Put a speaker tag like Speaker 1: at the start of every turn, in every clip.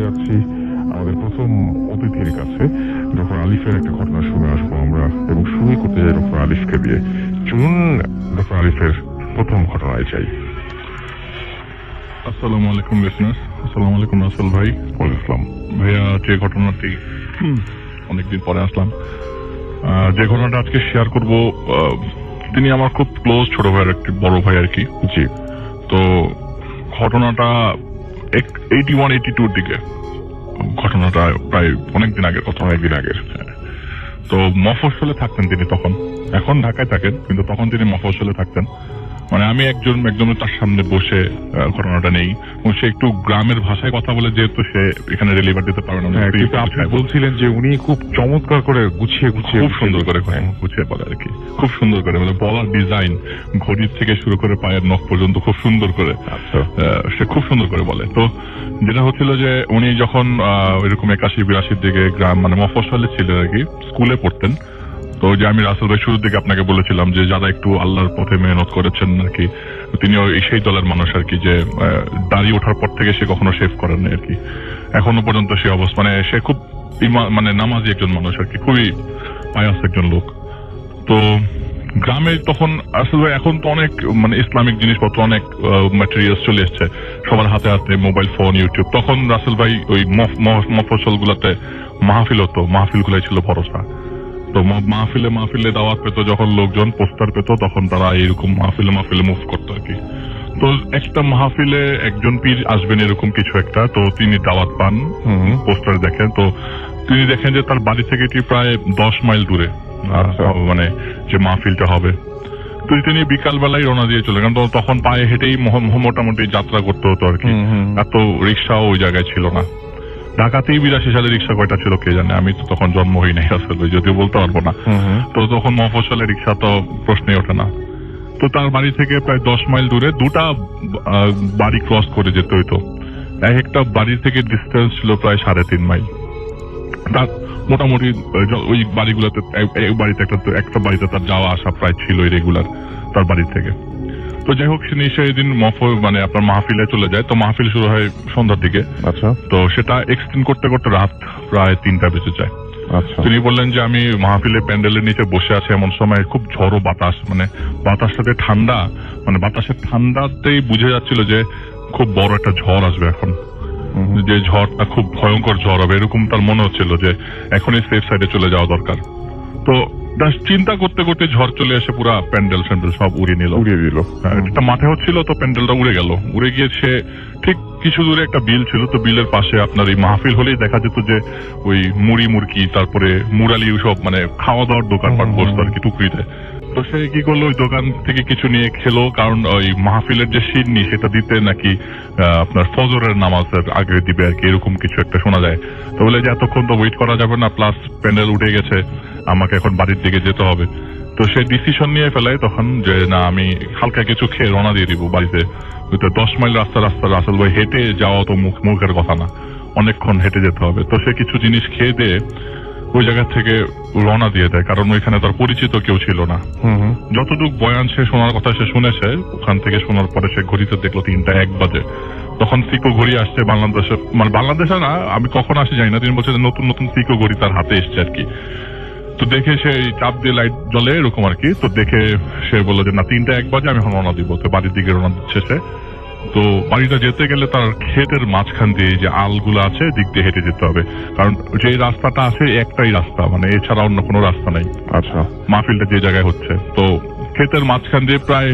Speaker 1: যাচ্ছি আমাদের প্রথম অতিথির কাছে। ডক্টর আলিফের একটা ঘটনা শুনে আসবো আমরা, এবং শুরুই করতে যাই ডক্টর আলিফকে দিয়ে। চলুন ডক্টর আলিফের প্রথম ঘটনায় যাই।
Speaker 2: আসসালামু আলাইকুম লিসনার্স। আসসালামু আলাইকুম রাসেল ভাই।
Speaker 1: ওয়ালাইকুম
Speaker 2: ভাইয়া, যে ঘটনাটি অনেকদিন পরে আসলাম, যে ঘটনাটা আজকে শেয়ার করব, তিনি আমার খুব ক্লোজ ছোট ভাইয়ের একটি বড় ভাই আর কি।
Speaker 1: জি।
Speaker 2: তো ঘটনাটা 81-82 দিকে, ঘটনাটা প্রায় অনেকদিন আগের কথা।
Speaker 1: অনেকদিন আগের।
Speaker 2: তো মফস্বলে থাকতেন তিনি তখন, এখন ঢাকায় থাকেন কিন্তু তখন তিনি মফস্বলে থাকতেন। মানে আমি একজনের তার সামনে বসে ঘটনাটা নেই, সে একটু গ্রামের ভাষায় কথা বলে, যেহেতু সে এখানে ডেলিভার দিতে পারে না।
Speaker 1: কিন্তু আপনি বলছিলেন যে উনি খুব চমৎকার করে গুছিয়ে
Speaker 2: খুব সুন্দর করে গুছিয়ে বলে আর কি, খুব সুন্দর করে মানে বলার ডিজাইন, ঘড়ির থেকে শুরু করে পায়ের নখ পর্যন্ত খুব সুন্দর করে সে খুব সুন্দর করে বলে। তো যেটা হচ্ছিল যে উনি যখন এরকম 81-82 দিকে গ্রাম মানে মফস্বলে ছিলেন আর কি, স্কুলে পড়তেন। তো যে আমি রাসেল ভাই শুরুর দিকে আপনাকে বলেছিলাম যে যারা একটু আল্লাহর পথে মেহনত করেছেন আর কি, তিনিও সেই দলের মানুষ আর কি, যে দাঁড়িয়ে ওঠার পর থেকে সে কখনো শেভ করেন না আর কি, এখনো পর্যন্ত সে অবস্থা। মানে সে খুব মানে নামাজি একজন মানুষ আর কি, খুবই পায়াস একজন লোক। তো গ্রামে তখন আসলে ভাই এখন তো অনেক মানে ইসলামিক জিনিসপত্র, অনেক ম্যাটেরিয়ালস চলে এসছে সবার হাতে হাতে, মোবাইল ফোন, ইউটিউব। তখন রাসেল ভাই ওই মফস্বল গুলাতে মাহফিল হতো, মাহফিল গুলাই ছিল ভরসা। তো মাহফিলে দাওয়াত পেতো, যখন লোকজন পোস্টার পেতো তখন তারা এইরকম মাহফিলে মুভ করতো আর কি। তো একটা মাহফিলে একজন পীর আসবেন এরকম কিছু একটা, তো তিনি দাওয়াত পান, পোস্টার দেখেন, তো তিনি দেখেন যে তার বাড়ি থেকে প্রায় 10 মাইল দূরে মানে যে মাহফিলটা হবে। তো তিনি বিকাল বেলায় রওনা দিয়ে চলে গেলেন। তখন পায়ে হেঁটেই মোটামুটি যাত্রা করতে হতো আর কি, এত রিক্সাও ওই জায়গায় ছিল না। ঢাকাতেই 82 সালে রিক্সা কয়টা ছিল কে জানে, আমি তো তখন জন্ম হই নাই আসলে, যদিও বলতে পারবো না। তো তখন মফস্বলে রিক্সা তো প্রশ্নই ওঠে না। তো তার বাড়ি থেকে প্রায় 10 মাইল দূরে দুটা বাড়ি ক্রস করে যেতে হইতো। এক একটা বাড়ি থেকে ডিস্টেন্স ছিল প্রায় 3.5 মাইল। তার মোটামুটি ওই বাড়িগুলোতে একটা বাড়িতে তার যাওয়া আসা প্রায় ছিল রেগুলার তার বাড়ি থেকে। তো যাই হোক, সেদিন মানে আপনার মাহফিলে চলে যায়। তো মাহফিল শুরু হয় সন্ধ্যার দিকে।
Speaker 1: আচ্ছা।
Speaker 2: তো সেটা এক্সটেন্ড করতে করতে রাত প্রায় 3টা বেজে যায়।
Speaker 1: আচ্ছা।
Speaker 2: তিনি বললেন যে আমি মাহফিলে প্যান্ডেলের নিচে বসে আছি, এমন সময় খুব ঝড়ো বাতাস, মানে বাতাসটাতে ঠান্ডা, মানে বাতাসের ঠান্ডাতেই বুঝে যাচ্ছিল যে খুব বড় একটা ঝড় আসবে এখন, যে ঝড়টা খুব ভয়ঙ্কর ঝড় হবে এরকম তার মনে হচ্ছিল, যে এখনই সেফ সাইডে চলে যাওয়া দরকার। তো চিন্তা করতে করতে ঝড় চলে এসে পুরা প্যান্ডেল সব উড়িয়ে দিল। একটা মাঠে হচ্ছিল, তো প্যান্ডেলটা উড়ে গেল। উড়ে গিয়ে সে ঠিক কিছু দূরে একটা বিল ছিল, তো বিলের পাশে আপনার এই মাহফিল হলেই দেখা যেত যে ওই মুড়ি মুরকি, তারপরে মুরালি, সব মানে খাওয়া দাওয়ার দোকানপাট বসতো আর কি টুকরিতে। তো সে কি করলো, ওই দোকান থেকে কিছু নিয়ে খেলো, কারণ ওই মাহফিলের যে সিন্নি সেটা দিতে নাকি আপনার ফজরের নামাজের আগে দিবে আর কি, এরকম কিছু একটা শোনা যায়। তো বলে যে এতক্ষণ তো ওয়েট করা যাবে না, প্লাস প্যান্ডেল উঠে গেছে, আমাকে এখন বাড়ির দিকে যেতে হবে। তো সে ডিসিশন নিয়ে ফেলায় তখন যে না, আমি হালকা কিছু খেয়ে রওনা দিয়ে দিব বাড়িতে। 10 মাইল রাস্তা রাসেল ভাই, হেঁটে যাওয়া তো মুখের কথা না, অনেকক্ষণ হেঁটে যেতে হবে। তো সে কিছু জিনিস খেয়ে দিয়ে ওই জায়গা থেকে রওনা দিয়ে দেয়, কারণ ওইখানে তার পরিচিত কেউ ছিল না। যতটুকু বয়ান সে শোনার কথা সে শুনেছে, ওখান থেকে শোনার পরে সে ঘড়িতে দেখলো 3:01 বাজে। তখন সিকো ঘড়ি আসছে বাংলাদেশে, মানে বাংলাদেশে না, আমি কখন আসে জানি না, তিনি বলছে নতুন নতুন সিকো ঘড়ি তার হাতে এসছে আর কি। তো দেখে সে চাপ দিয়ে লাইট জ্বলে এরকম আর কি। তো দেখে সে বললো যে না, 3:01 বাজে, আমি এখন রওনা দিব। তো বাড়ির দিকে রওনা দিচ্ছে সে। তো বাড়িটা যেতে গেলে তার ক্ষেতের মাঝখান দিয়ে যে আলগুলো আছে দিক দিয়ে হেঁটে যেতে হবে, কারণ যে রাস্তাটা আছে একটাই রাস্তা, মানে এছাড়া অন্য কোনো রাস্তা নাই।
Speaker 1: আচ্ছা।
Speaker 2: মাহফিলটা যে জায়গায় হচ্ছে, তো ক্ষেতের মাঝখান দিয়ে প্রায়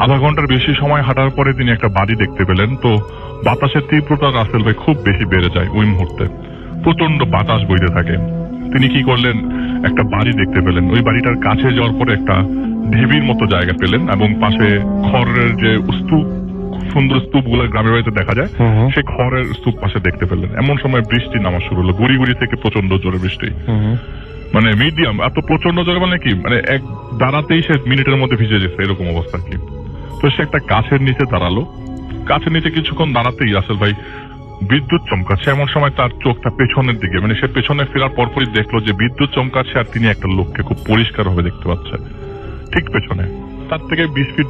Speaker 2: আধা ঘন্টার বেশি সময় হাঁটার পরে তিনি একটা বাড়ি দেখতে পেলেন। তো বাতাসের তীব্রতা রাসেল ভাই খুব বেশি বেড়ে যায় ওই মুহূর্তে, প্রচন্ড বাতাস বইতে থাকে। তিনি কি করলেন, একটা বাড়ি দেখতে পেলেন। ওই বাড়িটার কাছে যাওয়ার পরে একটা ঢিবির মতো জায়গা পেলেন, এবং পাশে খড়ের যে স্তূপ, সুন্দর স্তূপ গুলো গ্রামের বাড়িতে দেখা যায়, সে খড়ের স্তূপ পাশে দেখতে পেলেন। এমন সময় বৃষ্টি নামা শুরু হলো, গুড়ি গুড়ি থেকে প্রচন্ড জোরে বৃষ্টি, মানে মিডিয়াম, এত প্রচন্ড জোরে মানে কি, মানে এক দাঁড়াতেই সে মিনিটের মধ্যে ভিজে যেছে এরকম অবস্থা কি। তো সে একটা গাছের নিচে দাঁড়ালো। গাছের নিচে কিছুক্ষণ দাঁড়াতেই রাসেল ভাই বিদ্যুৎ চমকাচ্ছে। এমন সময় তার চোখটা পেছনের দিকে, মানে সে পেছনে ফেরার পরপরই দেখলো যে বিদ্যুৎ চমকাচ্ছে, আর তিনি একটা লোককে খুব পরিষ্কার ভাবে দেখতে পাচ্ছে ঠিক পেছনে, তার থেকে 20 ফিট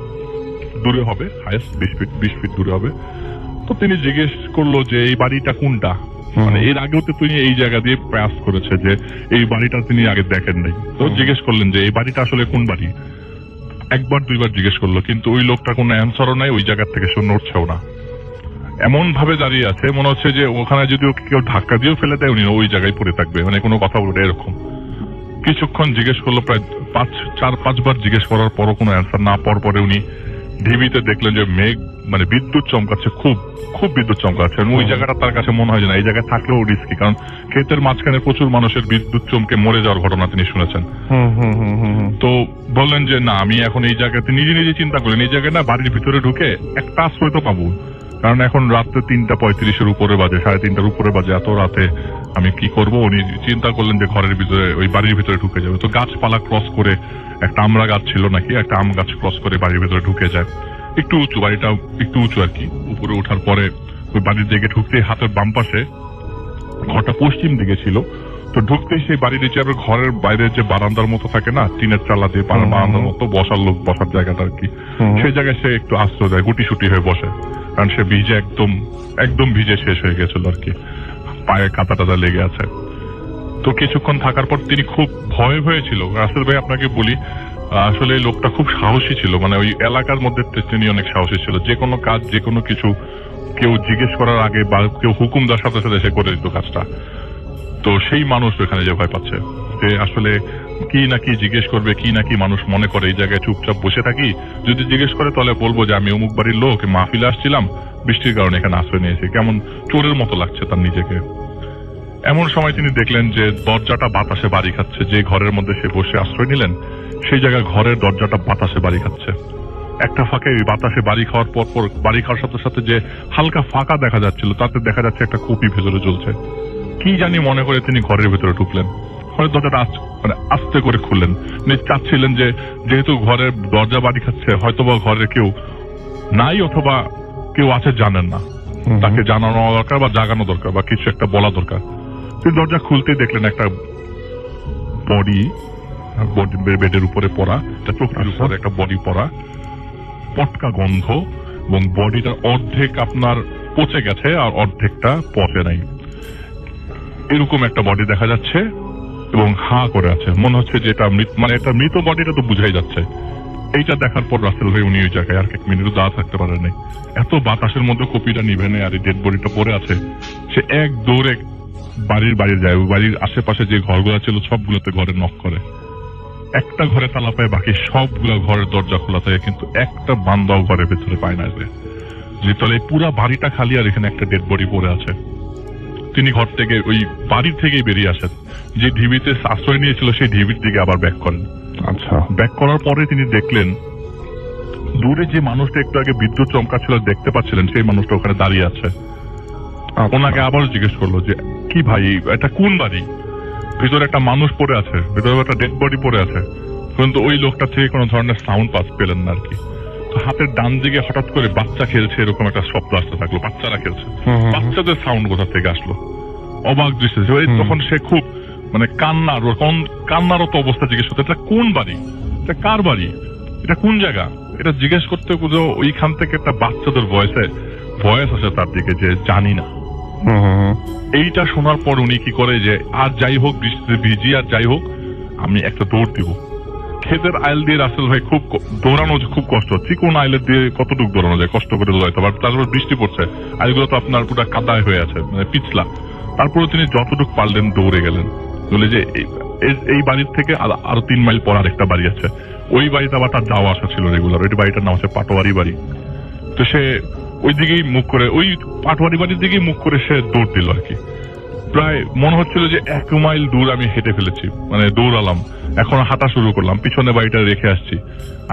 Speaker 2: দূরে হবে, হাইয়েস্ট 20 ফিট দূরে হবে। তো তিনি জিজ্ঞেস করলো যে এই বাড়িটা কোনটা, মানে এর আগেও তো তিনি এই জায়গা দিয়ে প্রয়াস করেছে যে এই বাড়িটা তিনি আগে দেখেন নাই। তো জিজ্ঞেস করলেন যে এই বাড়িটা আসলে কোন বাড়ি, একবার দুইবার জিজ্ঞেস করলো, কিন্তু ওই লোকটা কোনো অ্যান্সারও নাই, ওই জায়গা থেকে সে নড়ছেও না, এমন ভাবে দাঁড়িয়ে আছে মনে হচ্ছে যে ওখানে যদি ওকে কেউ ধাক্কা দিয়েও ফেলে দেয় উনি ওই জায়গায় পড়ে থাকবে, মানে কোনো কথা বলবে এরকম। কিছুক্ষণ জিজ্ঞেস করলো, প্রায় 4-5 বার জিজ্ঞেস করার পরও কোনো অ্যান্সার না পাওয়ার পরে উনি ঢিবিতে দেখলেন যে মেঘ মানে বিদ্যুৎ চমকাচ্ছে, খুব খুব বিদ্যুৎ চমকাচ্ছে। ওই জায়গাটা তার কাছে মনে হয় যে না, এই জায়গায় থাকলেও রিস্কি, কারণ ক্ষেতের মাঝখানে প্রচুর মানুষের বিদ্যুৎ চমকে মরে যাওয়ার ঘটনা তিনি শুনেছেন। তো বললেন যে না, আমি এখন এই জায়গাতে নিজে নিজে চিন্তা করলেন এই জায়গায় না বাড়ির ভিতরে ঢুকে একটা আশ্রয় তো পাবো, কারণ এখন রাত্রে 3:35-এর উপরে বাজে, 3:30-র উপরে বাজে, এত রাতে আমি কি করব। উনি চিন্তা করলেন যে ঘরের ভিতরে ওই বাড়ির ভিতরে ঢুকে যাবে। তো গাছপালা ক্রস করে, একটা আমড়া গাছ ছিল নাকি, একটা আম গাছ ক্রস করে বাড়ির ভিতরে ঢুকে যায়। একটু উঁচু, বাড়িটা একটু উঁচু আর কি। উপরে ওঠার পরে ওই বাড়ির দিকে ঢুকতে হাতের বাম পাশে, ঘরটা পশ্চিম দিকে ছিল, তো ঢুকতেই সেই বাড়ির নিচে আবার ঘরের বাইরে যে বারান্দার মতো থাকে না, টিনের চালা দিয়ে বারান্দার মতো বসার লোক বসার জায়গাটা আর কি, সেই জায়গায় সে একটু আশ্রয় দেয়, গুটিসুটি হয়ে বসে, কারণ সে ভিজে একদম ভিজে শেষ হয়ে গেছিল আর কি, পায়ে কাঁটা টাদা লেগে আছে। তো কিছুক্ষণ থাকার পর তিনি খুব ভয়ে হয়েছিল। রাসেল ভাই আপনাকে বলি, আসলে এই লোকটা খুব সাহসী ছিল, মানে ওই এলাকার মধ্যে তিনি অনেক সাহসী ছিল, যে কোনো কাজ যে কোনো কিছু কেউ জিজ্ঞেস করার আগে বা কেউ হুকুম দেওয়ার সাথে সাথে সে করে দিত কাজটা। তো সেই মানুষ এখানে যে ভয় পাচ্ছে যে আসলে কি না কি জিজ্ঞেস করবে, কি না কি মানুষ মনে করে এই জায়গায় চুপচাপ বসে থাকি, যদি জিজ্ঞেস করে তাহলে বলবো যে আমি অমুক বাড়ির লোক, মাহফিলে আসছিলাম, বৃষ্টির কারণে এখানে আশ্রয় নিয়েছি, কেমন চোরের মতো লাগছে তার নিজেকে। এমন সময় তিনি দেখলেন যে দরজাটা বাতাসে বাড়ি খাচ্ছে, যে ঘরের মধ্যে সে বসে আশ্রয় নিলেন সেই জায়গায় ঘরের দরজাটা বাতাসে বাড়ি খাচ্ছে। একটা ফাঁকে বাতাসে বাড়ি খাওয়ার পর বাড়ি খাওয়ার সাথে সাথে যে হালকা ফাঁকা দেখা যাচ্ছিল, তাতে দেখা যাচ্ছে একটা কপি ভেতরে জ্বলছে। কি জানি মনে করে তিনি ঘরের ভেতরে ঢুকলেন, ঘরের দরজাটা মানে আস্তে করে খুললেন। চাচ্ছিলেন যে যেহেতু ঘরের দরজা বাড়ি খাচ্ছে, হয়তোবা ঘরে কেউ নাই অথবা কেউ আছে জানেন না, তাকে জানানো দরকার বা জাগানো দরকার বা কিছু একটা বলা দরকার। তিনি দরজা খুলতেই দেখলেন একটা বডি বেডের উপরে পড়া, চোখের উপরে একটা বডি পড়া, পটকা গন্ধ, এবং বডিটার অর্ধেক আপনার পচে গেছে আর অর্ধেকটা পচে নাই, এরকম একটা বডি দেখা যাচ্ছে এবং হা করে আছে। মনে হচ্ছে যে এটা মানে একটা মৃত বডিটা তো বুঝাই যাচ্ছে। এইটা দেখার পর রাসেল ভাই উনি ওই জায়গায় আর এক মিনিটও দাঁড়া থাকতে পারেন নাই। এত বাতাসের মধ্যে কপিটা নিভে নেই আর এই ডেড বডিটা পড়ে আছে, সে এক দৌড়ে বাড়ির যায়, বাড়ির আশেপাশে যে ঘরগুলো ছিল সবগুলোতে ঘরে নক করে। একটা ঘরে তালা পায়, বাকি সবগুলো ঘরের দরজা খোলা থাকে, কিন্তু একটা বান্দাও ঘরের ভেতরে পায় না। যে তলে পুরা বাড়িটা খালি আর এখানে একটা ডেড বডি পড়ে আছে। তিনি ঘর থেকে ওই বাড়ির থেকেই বেরিয়ে আসেন, যে ঢিবিতে আশ্রয় নিয়েছিল সেই ঢিবির দিকে আবার ব্যাক করেন।
Speaker 1: আচ্ছা,
Speaker 2: ব্যাক করার পরে তিনি দেখলেন দূরে যে মানুষটা একটু আগে বিদ্যুৎ চমকা ছিল দেখতে পাচ্ছিলেন, সেই মানুষটা ওখানে দাঁড়িয়ে আছে। ওনাকে আবারও জিজ্ঞেস করলো যে কি ভাই, এটা কোন বাড়ি, ভিতরে একটা মানুষ পড়ে আছে, ভিতরে একটা ডেড বডি পড়ে আছে, কিন্তু ওই লোকটা থেকে কোনো ধরনের সাউন্ড পাস পেলেন না আর কি। তো হাতের ডান দিকে হঠাৎ করে বাচ্চা খেলছে, এরকম একটা শব্দ আসতে থাকলো, বাচ্চারা খেলছে। বাচ্চাদের সাউন্ড কোথা থেকে আসলো, অবাক দৃষ্টি। তখন সে খুব মানে কান্নারত অবস্থা জিজ্ঞেস করতে, এটা কোন বাড়ি, এটা কার বাড়ি, এটা কোন জায়গা, এটা জিজ্ঞেস করতে ওইখান থেকে একটা বাচ্চাদের ভয়েস আসে তার দিকে যে জানি না। এইটা শোনার পর উনি কি করে যে আর যাই হোক, বৃষ্টিতে ভিজি আর যাই হোক, আমি একটা দৌড় দিব। ক্ষেতের আইল দিয়ে রাসেল ভাই খুব দৌড়ানো খুব কষ্ট হচ্ছে, কোন আইলের দিয়ে কতটুকু দৌড়ানো যায়, কষ্ট করে দৌড়াইতে। তারপর বৃষ্টি পড়ছে, আইলগুলো তো আপনার পুরো কাদায় হয়ে আছে, মানে পিছলা। তারপরে তিনি যতটুকু পারলেন দৌড়ে গেলেন। বলে যে এই বাড়ির থেকে আরো 3 মাইল পর আরেকটা বাড়ি আছে, ওই বাড়িতে আবার তার যাওয়া আসা ছিল রেগুলার। ওই বাড়িটার নাম হচ্ছে পাটোয়ারি বাড়ি। তো সে ওই দিকেই মুখ করে, ওই পাটোয়ারি বাড়ির দিকেই মুখ করে সে দৌড় দিল আর কি। প্রায় মনে হচ্ছিল যে 1 মাইল দূর আমি হেঁটে ফেলেছি, মানে দৌড়ালাম, এখন হাঁটা শুরু করলাম, পিছনে বাড়িটা রেখে আসছি।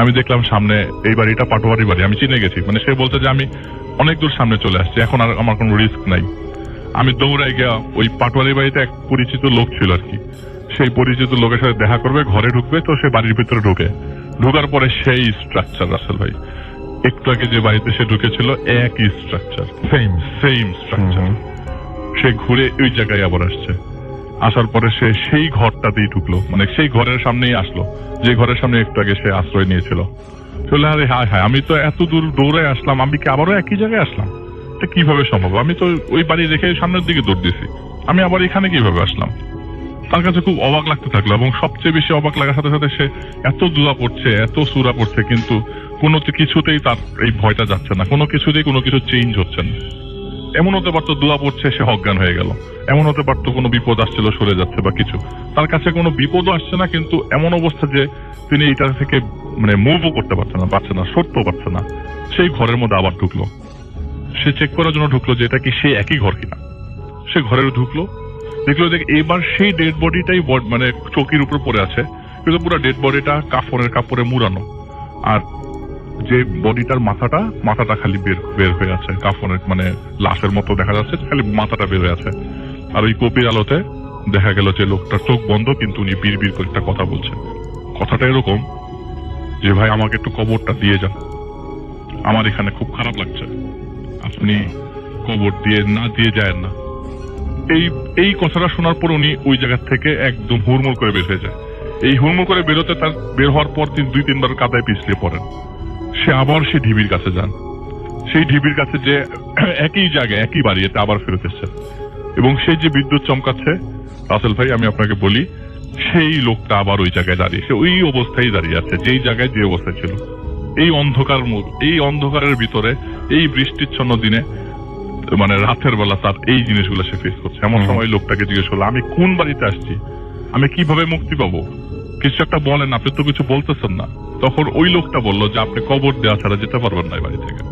Speaker 2: আমি দেখলাম সামনে এই বাড়িটা পাটোয়ারি বাড়ি, আমি চিনে গেছি। মানে সে বলছে যে আমি অনেক দূর সামনে চলে আসছি, এখন আর আমার কোনো রিস্ক নাই। আমি দৌড়াই গিয়া ওই পাটোয়ারি বাড়িতে এক পরিচিত লোক ছিল আর কি, সেই পরিচিত লোকের সাথে দেখা করবে, ঘরে ঢুকবে। তো সে বাড়ির ভিতরে ঢোকার পরে সেই স্ট্রাকচার রাসেল ভাই, একটু আগে যে বাড়িতে সে ঢুকেছিল একই স্ট্রাকচার, সেম স্ট্রাকচার। সে ঘুরে ওই জায়গায় আবার আসছে, আসার পরে সে সেই ঘরটাতেই ঢুকলো, মানে সেই ঘরের সামনেই আসলো যে ঘরের সামনে একটু আগে সে আশ্রয় নিয়েছিল। চলে আরে হায় হায়, আমি তো এত দূর দৌড়ে আসলাম, আমি কি আবারও একই জায়গায় আসলাম, এটা কিভাবে সম্ভব? আমি তো ওই বাড়ি রেখে সামনের দিকে দৌড় দিয়েছি, আমি আবার এখানে কিভাবে আসলাম? তার কাছে খুব অবাক লাগতে থাকলো, এবং সবচেয়ে বেশি অবাক লাগার সাথে সাথে সে এত দুলা পড়ছে, এত সুরা পড়ছে, কিন্তু কোনো কিছুতেই তার এই ভয়টা যাচ্ছে না, কোনো কিছুতেই কোনো কিছু চেঞ্জ হচ্ছে না। এমন হতে পারতো দুলা পড়ছে, সে অজ্ঞান হয়ে গেল, এমন হতে পারতো কোনো বিপদ আসছিল সরে যাচ্ছে বা কিছু, তার কাছে কোনো বিপদও আসছে না, কিন্তু এমন অবস্থা যে তিনি এটা থেকে মানে মুভও করতে পারছে না, সরতেও পারছে না। সেই ঘরের মধ্যে আবার ঢুকলো, সে চেক করার জন্য ঢুকলো যে এটা কি সেই একই ঘর কিনা। সে ঘরে ঢুকলো, দেখলো যে এবার সেই ডেড বডিটাই মানে চৌকির উপর পড়ে আছে, কিন্তু পুরো ডেড বডিটা কাপড়ে মুড়ানো, আর যে বডিটার মাথাটা খালি বের হয়ে আছে, কাফনের মানে লাশের মতো দেখা যাচ্ছে, খালি মাথাটা বের হয়ে আছে। আর ওই কপির আলোতে দেখা গেল যে লোকটার চোখ বন্ধ, কিন্তু উনি বিড় করে একটা কথা বলছে। কথাটা এরকম যে, ভাই আমাকে একটু কবরটা দিয়ে যান, আমার এখানে খুব খারাপ লাগছে, আপনি কবর দিয়ে যায় না। এই কথাটা শোনার পর উনি ওই জায়গা থেকে একদম হুড়মুড় করে বের হয়ে যায়। এই হুড়মুড় করে বেরোতে তার বের হওয়ার পর 2-3 বার কাদায় পিছলে পড়েন। সে আবার সেই ঢিবির কাছে যান, সেই ঢিবির কাছে যে একই জায়গায় একই বাড়িতে আবার ফেরত এসছে, এবং সেই যে বিদ্যুৎ চমকাচ্ছে, রাসেল ভাই আমি আপনাকে বলি, সেই লোকটা আবার ওই জায়গায় দাঁড়িয়ে, সে ওই অবস্থায় দাঁড়িয়ে আছে যেই জায়গায় যে অবস্থায় ছিল। এই অন্ধকারের ভিতরে, এই বৃষ্টিচ্ছন্ন দিনে, মানে রাতের বেলা তার এই জিনিসগুলো সে ফেস করছে। এমন সময় লোকটাকে জিজ্ঞেস করলো, আমি কোন বাড়িতে আসছি, আমি কিভাবে মুক্তি পাবো, কিছু একটা বলেন, আপনি তো কিছু বলতেছেন না। তখন ওই লোকটা বললো যে, আপনি কবর দেওয়া ছাড়া যেতে পারবেন না এই বাড়ি থেকে,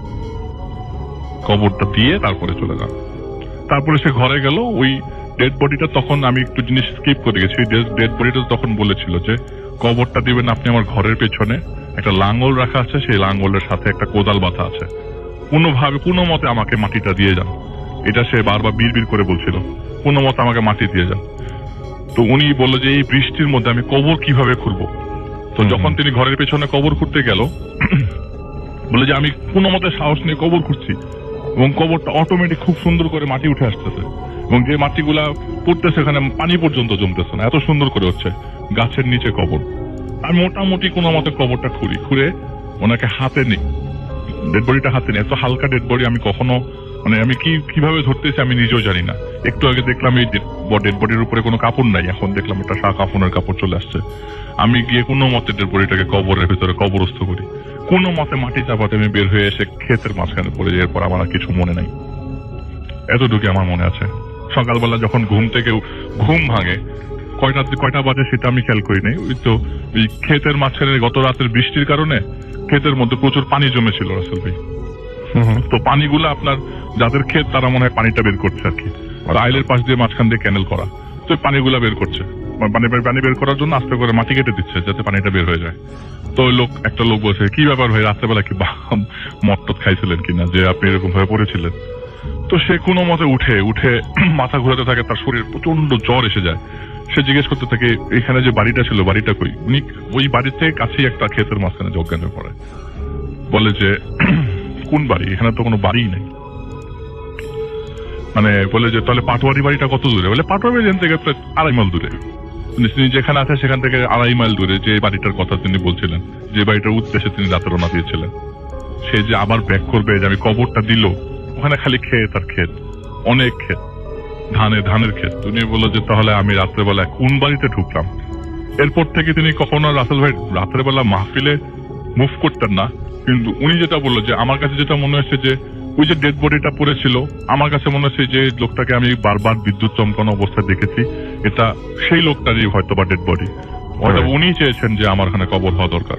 Speaker 2: কবরটা দিয়ে তারপরে চলে যান। তারপরে সে ঘরে গেল। ওই ডেড বডিটা, তখন আমি একটু জিনিস স্কিপ করে গেছি, ডেড বডিটা তখন বলেছিল যে, কবরটা দিবেন আপনি আমার ঘরের পেছনে, একটা লাঙ্গল রাখা আছে, সেই লাঙ্গলের সাথে একটা কোদাল বাঁধা আছে, কোনো মতে আমাকে মাটিটা দিয়ে যান। এটা সে বারবার বিড় করে বলছিল, কোনো মতে আমাকে মাটি দিয়ে যান। তো উনি বললো যে, এই বৃষ্টির মধ্যে আমি কবর কিভাবে খুঁড়বো? তো যখন তিনি ঘরের পেছনে কবর খুঁড়তে গেল, বলে যে, আমি কোনো মতে সাহস নিয়ে কবর খুঁড়ছি, এবং কবরটা অটোমেটিক খুব সুন্দর করে মাটি উঠে আসতেছে, এবং যে মাটিগুলা পড়তেছে সেখানে পানি পর্যন্ত জমতেছে না, এত সুন্দর করে হচ্ছে। গাছের নিচে কবর। আমি মোটামুটি কোনো মতে কবরটা খুঁড়ে ওনাকে হাতে নিই, ডেড বডিটা হাতে নিই। এত হালকা ডেড বডি আমি কখনো, মানে আমি কিভাবে ধরতেছি আমি নিজেও জানি না। একটু আগে দেখলাম এই ডেড বডির উপরে কোনো কাপড় নাই, এখন দেখলাম একটা কাফনের কাপড় চলে আসছে। আমি গিয়ে কোনো মতে ডেড বডিটাকে কবরের ভিতরে কবরস্থ করি, কোনো মতে মাটি চাপাতে আমি বের হয়ে এসে ক্ষেতের মাঝখানে পড়ে যাই। এরপর আমার আর কিছু মনে নাই, এতটুকু আমার মনে আছে। সকালবেলা যখন ঘুম ভাঙে, কয়টা বাজে সেটা আমি খেয়াল করি নাই। ওই তো ওই ক্ষেতের মাঝখানে গত রাতের বৃষ্টির কারণে ক্ষেতের মধ্যে প্রচুর পানি জমেছিল রাসেল ভাই। তো পানিগুলো আপনার যাদের ক্ষেত তারা মনে হয় পানিটা বের করছে আর কি, আইলের পাশ দিয়ে মাঝখান দিয়ে ক্যানেল করা, তো পানিগুলা বের করছে। পানি বের করার জন্য আস্তে করে মাটি কেটে দিচ্ছে যাতে পানিটা বের হয়ে যায়। তো একটা লোক বলছে, কি ব্যাপার ভাই, রাত্রেবেলা কি মট্টত খাইছিলেন কিনা যে আপনি এরকম ভাবে পড়েছিলেন? তো সে কোনো মতে উঠে মাথা ঘুরাতে থাকে, তার শরীর প্রচন্ড জ্বর এসে যায়। সে জিজ্ঞেস করতে থাকে, এখানে যে বাড়িটা ছিল বাড়িটা কই? উনি ওই বাড়িতে কাছেই একটা ক্ষেতের মাঝখানে অজ্ঞান হয়ে পড়ে। বলে যে, কোন বাড়ি? এখানে তো কোনো বাড়িই নেই। মানে বলে যে, তাহলে পাটোয়ারি বাড়িটা কত দূরে? বলে পাটোয়ারি বাড়ি থেকে 2.5 মাইল দূরে। তিনি যেখানে আছে সেখান থেকে 2.5 মাইল দূরে যে বাড়িটার কথা তিনি বলছিলেন, যে বাড়িটার উদ্দেশ্যে তিনি রাতে রওনা দিয়েছিলেন। সে যে আবার ব্যাক করবে, যে আমি কবরটা দিল, ওখানে খালি ক্ষেত আর ক্ষেত, অনেক ক্ষেত, ধানের ক্ষেত। উনি বললো যে, তাহলে আমি রাত্রেবেলা কোন বাড়িতে ঢুকলাম? এরপর থেকে তিনি কখনো রাসেল ভাই রাত্রেবেলা মাহফিলে মুভ করতেন না। কিন্তু উনি যেটা বললো যে, আমার কাছে যেটা মনে হচ্ছে যে, ওই যে ডেড বডিটা পড়েছিল, আমার কাছে মনে হচ্ছে যে লোকটাকে আমি বারবার বিদ্যুৎ চমকানো অবস্থায় দেখেছি, এটা সেই লোকটারই হয়তো বা ডেড বডি। হয়তো উনি চেয়েছেন যে আমার এখানে কবর হওয়া দরকার,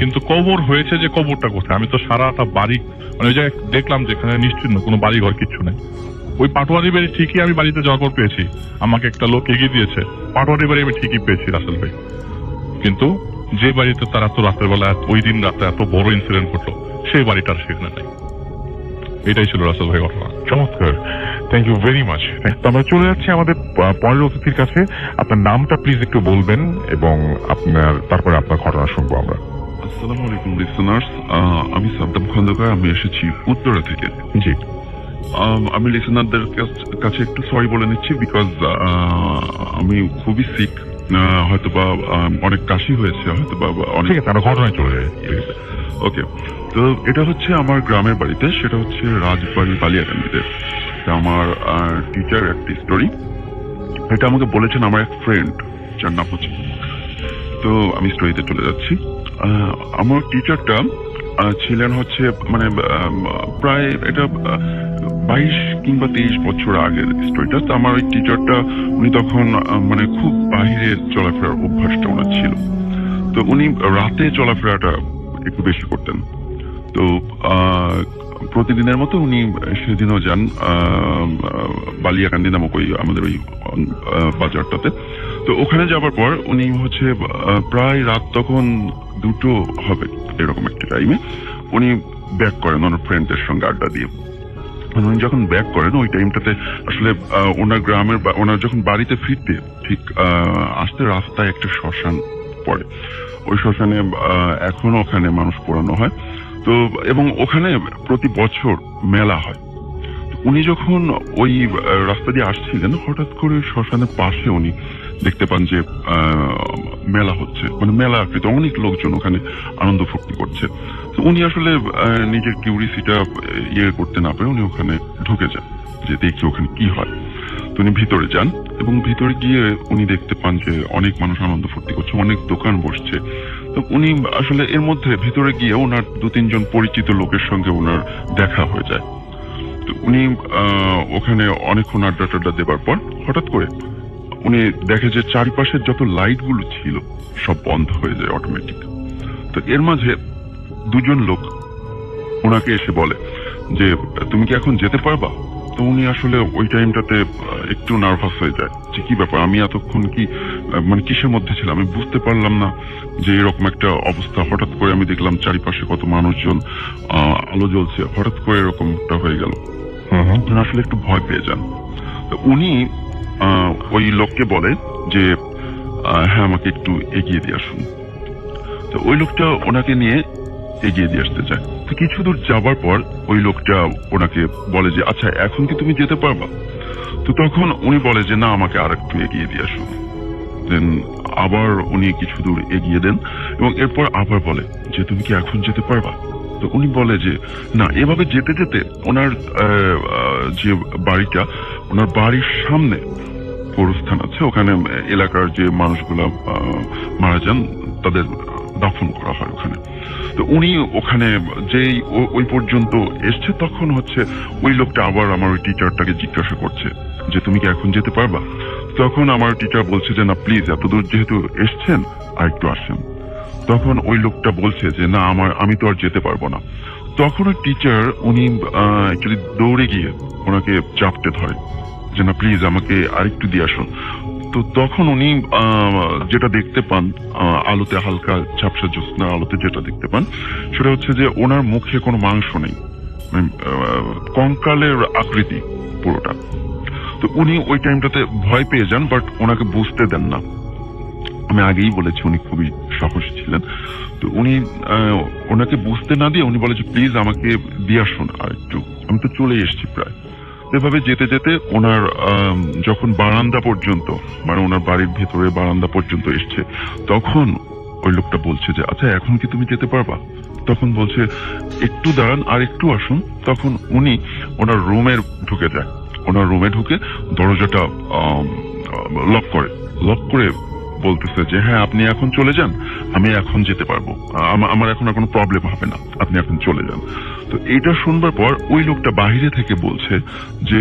Speaker 2: কিন্তু কবর হয়েছে যে কবরটা কোথায়? আমি তো সারাটা বাড়ি, মানে ওই জায়গায় দেখলাম যেখানে নিশ্চিন্ন কোনো বাড়ি ঘর কিচ্ছু নেই। ওই পাটোয়ারি বাড়ি ঠিকই আমি বাড়িতে যাওয়ার পর পেয়েছি, আমাকে একটা লোক এগিয়ে দিয়েছে, পাটোয়ারি বাড়ি আমি ঠিকই পেয়েছি রাসেল ভাই। কিন্তু যে বাড়িতে তারা তো রাতের বেলা ওই দিন রাতে এত বড় ইনসিডেন্ট ঘটলো, সেই বাড়িটার সেখানে নেই। এটাই ছিল রাসেল ভাই ঘটনা।
Speaker 1: চমৎকার, থ্যাংক ইউ ভেরি মাচ। তো আমরা চলে যাচ্ছি আমাদের পরের অতিথির কাছে। আপনার নামটা প্লিজ একটু বলবেন, এবং তারপরে আপনার ঘটনা শুনবো আমরা।
Speaker 3: আসসালামু আলাইকুম লিসেনার্স, আমি সাদ্দাম খন্দকার, আমি এসেছি উত্তরা থেকে।
Speaker 1: জি,
Speaker 3: আমি লিসেনারদের কাছে একটু সরি বলে নিচ্ছি, বিকজ আমি খুবই সিক, হয়তো বা অনেক কাশি হয়েছে, হয়তো বা অনেক।
Speaker 1: ঠিক আছে, আমরা ঘটনায় চলে যাই।
Speaker 3: ওকে, তো এটা হচ্ছে আমার গ্রামের বাড়িতে, সেটা হচ্ছে রাজবাড়ি বালিয়াকান্দিতে। আমার টিচার একটা স্টোরি, এটা আমাকে বলেছেন আমার এক ফ্রেন্ড, যার নাম হচ্ছে। তো আমি স্টোরিতে চলে যাচ্ছি। আমার টিচারটা ছিলেন হচ্ছে মানে প্রায় এটা 22 কিংবা 23 বছর আগের স্টোরিটা। তো আমার ওই টিচারটা, উনি তখন মানে খুব বাইরে চলাফেরার অভ্যাসটা ওনার ছিল। তো উনি রাতে চলাফেরাটা একটু বেশি করতেন। তো প্রতিদিনের মতো উনি সেদিনও যান বালিয়াকান্দি নামক ওই আমাদের ওই বাজারটাতে। তো ওখানে যাবার পর উনি হচ্ছে প্রায় রাত তখন 2টো হবে এরকম একটা টাইমে উনি ব্যাক করেন ওনার ফ্রেন্ডদের সঙ্গে আড্ডা দিয়ে। উনি যখন ব্যাক করেন ওই টাইমটাতে আসলে ওনার গ্রামের ওনার যখন বাড়িতে ফিরতে ঠিক আসতে রাস্তায় একটা শ্মশান পড়ে। ওই শ্মশানে এখনো ওখানে মানুষ পোড়ানো হয়। তো এবং ওখানে প্রতি বছর মেলা হয়। উনি যখন ওই রাস্তা দিয়ে আসছিলেন, হঠাৎ করে শ্মশানের পাশে উনি দেখতে পান যে মেলা হচ্ছে, মানে মেলা আকৃতি, অনেক লোকজন ওখানে আনন্দ ফুর্তি করছে। তো উনি আসলে নিজের কিউরিসিটা করতে না পেরে উনি ওখানে ঢুকে যান যে দেখি ওখানে কি হয়। তো উনি ভিতরে যান এবং ভিতরে গিয়ে উনি দেখতে পান যে অনেক মানুষ আনন্দ ফুর্তি করছে, অনেক দোকান বসছে। তো উনি আসলে এর মধ্যে ভিতরে গিয়ে ওনার 2-3 জন পরিচিত লোকের সঙ্গে ওনার দেখা হয়ে যায়। তো উনি ওখানে অনেকক্ষণ আড্ডা টাড্ডা দেবার পর হঠাৎ করে উনি দেখে যে চারিপাশের যত লাইট গুলো ছিল সব বন্ধ হয়ে যায় অটোমেটিক। তো এর মাঝে 2 জন লোক ওনাকে এসে বলে যে তুমি কি এখন যেতে পারবা? তো উনি আসলে ওই টাইমটাতে একটু নার্ভাস হয়ে যায় যে কি ব্যাপার, আমি এতক্ষণ কি মানে কিসের মধ্যে ছিলাম আমি বুঝতে পারলাম না যে এরকম একটা অবস্থা। হঠাৎ করে আমি দেখলাম চারিপাশে কত মানুষজন, আলো জ্বলছে, হঠাৎ করে এরকমটা হয়ে গেল। আসলে একটু ভয় পেয়ে যান। তো উনি ওই লোককে বলে যে হ্যাঁ আমাকে একটু এগিয়ে দিয়ে আসুন। তো ওই লোকটা ওনাকে নিয়ে এগিয়ে দিয়ে আসতে চায়। তো কিছু দূর যাবার পর ওই লোকটা ওনাকে বলে যে আচ্ছা এখন কি তুমি যেতে পারবা? তো তখন উনি বলে যে না আমাকে আর একটু এগিয়ে দিয়ে আসুন। দেন আবার উনি কিছু দূর এগিয়ে দেন এবং এরপর আবার বলে যে তুমি কি এখন যেতে পারবা? তো উনি বলে যে না। এভাবে যেতে যেতে ওনার যে বাড়িটা, ওনার বাড়ির সামনে কবরস্থান আছে, ওখানে এলাকার যে মানুষগুলা মারা যান তাদের দাফন করা হয় ওখানে। তো উনি ওখানে যেই ওই পর্যন্ত এসছে তখন হচ্ছে ওই লোকটা আবার আমার ওই টিচারটাকে জিজ্ঞাসা করছে যে তুমি কি এখন যেতে পারবা? তখন আমার টিচার বলছে যে না প্লিজ, এত দূর যেহেতু এসছেন আর একটু আসেন। তখন ওই লোকটা বলছে যে না আমি তো আর যেতে পারবো না। তখন ওই টিচার উনি অ্যাকচুয়ালি দৌড়ে গিয়ে ওনাকে চাপতে ধরে যে না প্লিজ আমাকে আরেকটু দিয়ে আসুন। তো তখন উনি যেটা দেখতে পান আলোতে, হালকা ঝাপসা জ্যোৎস্নার আলোতে যেটা দেখতে পান সেটা হচ্ছে যে ওনার মুখে কোনো মাংস নেই, কঙ্কালের আকৃতি পুরোটা। তো উনি ওই টাইমটাতে ভয় পেয়ে যান, বাট ওনাকে বুঝতে দেন না। আমি আগেই বলেছি উনি খুবই সাহসী ছিলেন। তো উনি ওনাকে বুঝতে না দিয়ে উনি বলে যে প্লিজ আমাকে দিয়ে আসুন আর একটু, আমি তো চলে এসেছি প্রায়। এভাবে যেতে যেতে ওনার যখন বারান্দা পর্যন্ত, মানে ওনার বাড়ির ভেতরে বারান্দা পর্যন্ত এসছে, তখন ওই লোকটা বলছে যে আচ্ছা এখন কি তুমি যেতে পারবা? তখন বলছে একটু দাঁড়ান আর একটু আসুন। তখন উনি ওনার রুমে ঢুকে যায়। ওনার রুমে ঢুকে দরজাটা লক করে বলতেছে যে হ্যাঁ আপনি এখন চলে যান, আমি এখন যেতে পারবো, আমার এখন আর কোনো প্রবলেম হবে না, আপনি এখন চলে যান। তো এইটা শুনবার পর ওই লোকটা বাহিরে থেকে বলছে যে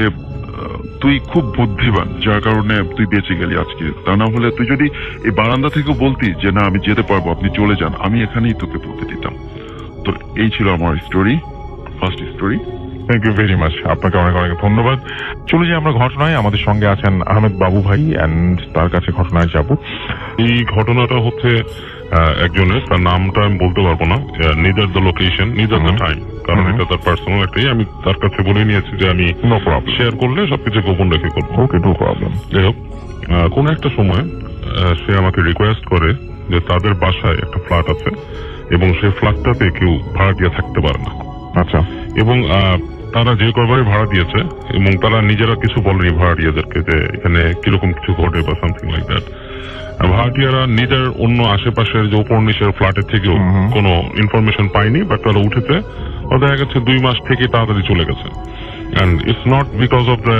Speaker 3: তুই খুব বুদ্ধিমান, যার কারণে তুই বেঁচে গেলি আজকে। তা না হলে তুই যদি এই বারান্দা থেকে বলতি যে না আমি যেতে পারবো, আপনি চলে যান, আমি এখানেই তোকে পৌঁছে দিতাম। তো এই ছিল আমার story, first story.
Speaker 1: Thank you very much, আপনাকে অনেক অনেক ধন্যবাদ। চলে যাই আমরা ঘটনায়। আমাদের সঙ্গে আছেন আহমেদ বাবু ভাই, এন্ড তার কাছে ঘটনায় যাব।
Speaker 4: এই ঘটনাটা হচ্ছে একজনের, তার নামটা আমি বলতে পারবো না, neither the location, neither the time, কারণ এটা তার পার্সোনাল একটাই। আমি তার কাছে বলে নিয়েছি যে আমি
Speaker 1: নো প্রবলেম,
Speaker 4: শেয়ার করলে সবকিছু গোপন রেখে করবো।
Speaker 1: ওকে, নো প্রবলেম।
Speaker 4: যাই হোক, কোন একটা সময় সে আমাকে রিকোয়েস্ট করে যে তাদের বাসায় একটা ফ্ল্যাট আছে এবং সেই ফ্ল্যাটটাতে কেউ ভাড়াটিয়া থাকতে পারে না।
Speaker 1: আচ্ছা।
Speaker 4: এবং তারা যে কয়বারই ভাড়া দিয়েছে এবং তারা নিজেরা কিছু বলেনি ভাড়াটিয়াদেরকে যে এখানে কিরকম কিছু ঘটে বা সামথিং লাইক দ্যাট। ভাড়াটিয়ারা নিজের অন্য আশেপাশের যে উপনিশের ফ্ল্যাটের থেকেও কোনো ইনফরমেশন পায়নি, বাট তারা উঠেছে, ও দেখা গেছে 2 মাস থেকে তাড়াতাড়ি চলে গেছে। And it's not because of the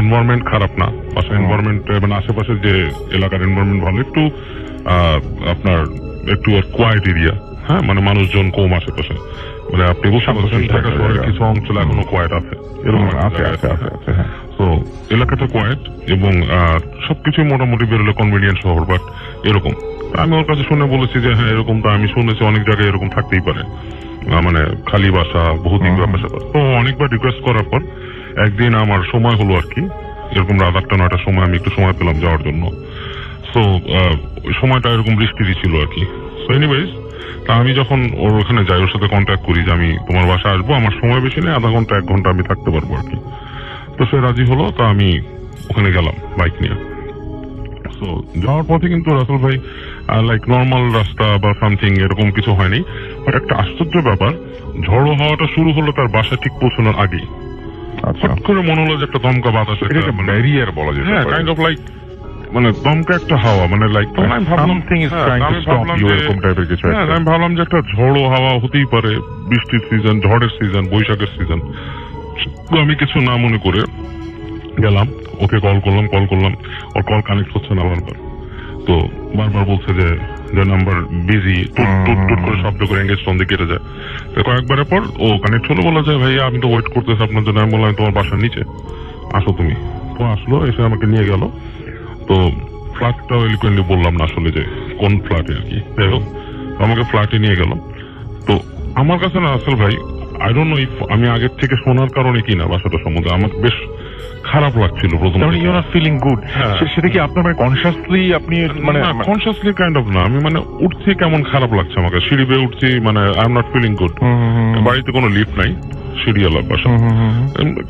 Speaker 4: environment খারাপ না, বাসা এনভায়রনমেন্ট মানে আশেপাশের যে এলাকার এনভায়রনমেন্ট ভালো, একটু আপনার একটু কোয়াইট এরিয়া, হ্যাঁ, মানে মানুষজন কম আশেপাশে, মানে আপনি বুঝতে পারছেন ঢাকা শহরের কিছু অঞ্চল এখনো কোয়াইট আছে, এরকম আছে। তো এলাকাটা কোয়াইট এবং সবকিছু মোটামুটি বেরোলে কনভিনিয়েন্ট শহর, বাট এরকম। আমি ওর কাছে শুনে বলেছি যে হ্যাঁ এরকম তো আমি শুনেছি অনেক জায়গায় এরকম থাকতেই পারে, মানে খালি বাসা, বহুদিন ব্যাপার। তো অনেকবার রিকোয়েস্ট করার পর একদিন আমার সময় হলো আর কি, এরকম রাত 8-9টার সময় আমি একটু সময় পেলাম যাওয়ার জন্য। তো সময়টা এরকম বৃষ্টিরই ছিল আর কি। সো এনিওয়েজ, তা আমি যখন ওর ওখানে যাই, ওর সাথে কন্ট্যাক্ট করি যে আমি তোমার বাসায় আসবো, আমার সময় বেশি নেই, আধা ঘন্টা 1 ঘন্টা আমি থাকতে পারবো আর কি। তো সে রাজি হলো, তা আমি ওখানে গেলাম বাইক নিয়ে। তো যাওয়ার পথে কিন্তু রাসেল ভাই লাইক নর্মাল রাস্তা বা সামথিং এরকম কিছু হয়নি, বাট একটা আশ্চর্য ব্যাপার, ঝড়ো হাওয়াটা শুরু হলো তার বাসা ঠিক পৌঁছানোর আগেই। হঠাৎ করে মনে হলো যে একটা দমকা বাতাস,
Speaker 1: ব্যারিয়ার বলা যায়,
Speaker 4: হ্যাঁ, কাইন্ড অফ লাইক মানে দমকা একটা হাওয়া, মানে লাইক আমি ভাবলাম যে একটা ঝড়ো হাওয়া হতেই পারে, বৃষ্টির সিজন, ঝড়ের সিজন, বৈশাখের সিজন। তো আমি কিছু না মনে করে গেলাম, ওকে কল করলাম, ওর কল কানেক্ট হচ্ছে না বারবার। তো বারবার বলছে যে নাম্বার বিজি, টুট করে শব্দ করে এঙ্গেজ ফোন দিয়ে কেটে যায়। তো কয়েকবারের পর ও কানেক্ট হলো, বলা যায় ভাইয়া আমি তো ওয়েট করতেছি আপনার জন্য। আমি বললাম তোমার বাসার নিচে আসো তুমি। তো আসলো, এসে আমাকে নিয়ে গেল। তো ফ্ল্যাটটাও এলিকুয়েন্টলি বললাম না আসলে যে কোন ফ্ল্যাটে আর কি, যাই হোক আমাকে ফ্ল্যাটে নিয়ে গেল। তো আমার কাছে না আসল ভাই, আই ডোন্ট নো ইফ আমি আগের থেকে শোনার কারণে কিনা বাসাটা সম্বন্ধে আমার বেশ খারাপ লাগছিল প্রথম।
Speaker 1: ইউ আর ফিলিং গুড, সেটা কি আপনার মানে কনসিয়াসলি আপনি মানে
Speaker 4: কনসিয়াসলি কাইন্ড অফ না, আমি মানে উঠছি কেমন খারাপ লাগছে আমাকে, সিঁড়ি বেয়ে উঠছি, মানে I am not feeling good. বাড়িতে কোনো লিফট নাই, সিঁড়িওয়ালা বাসা,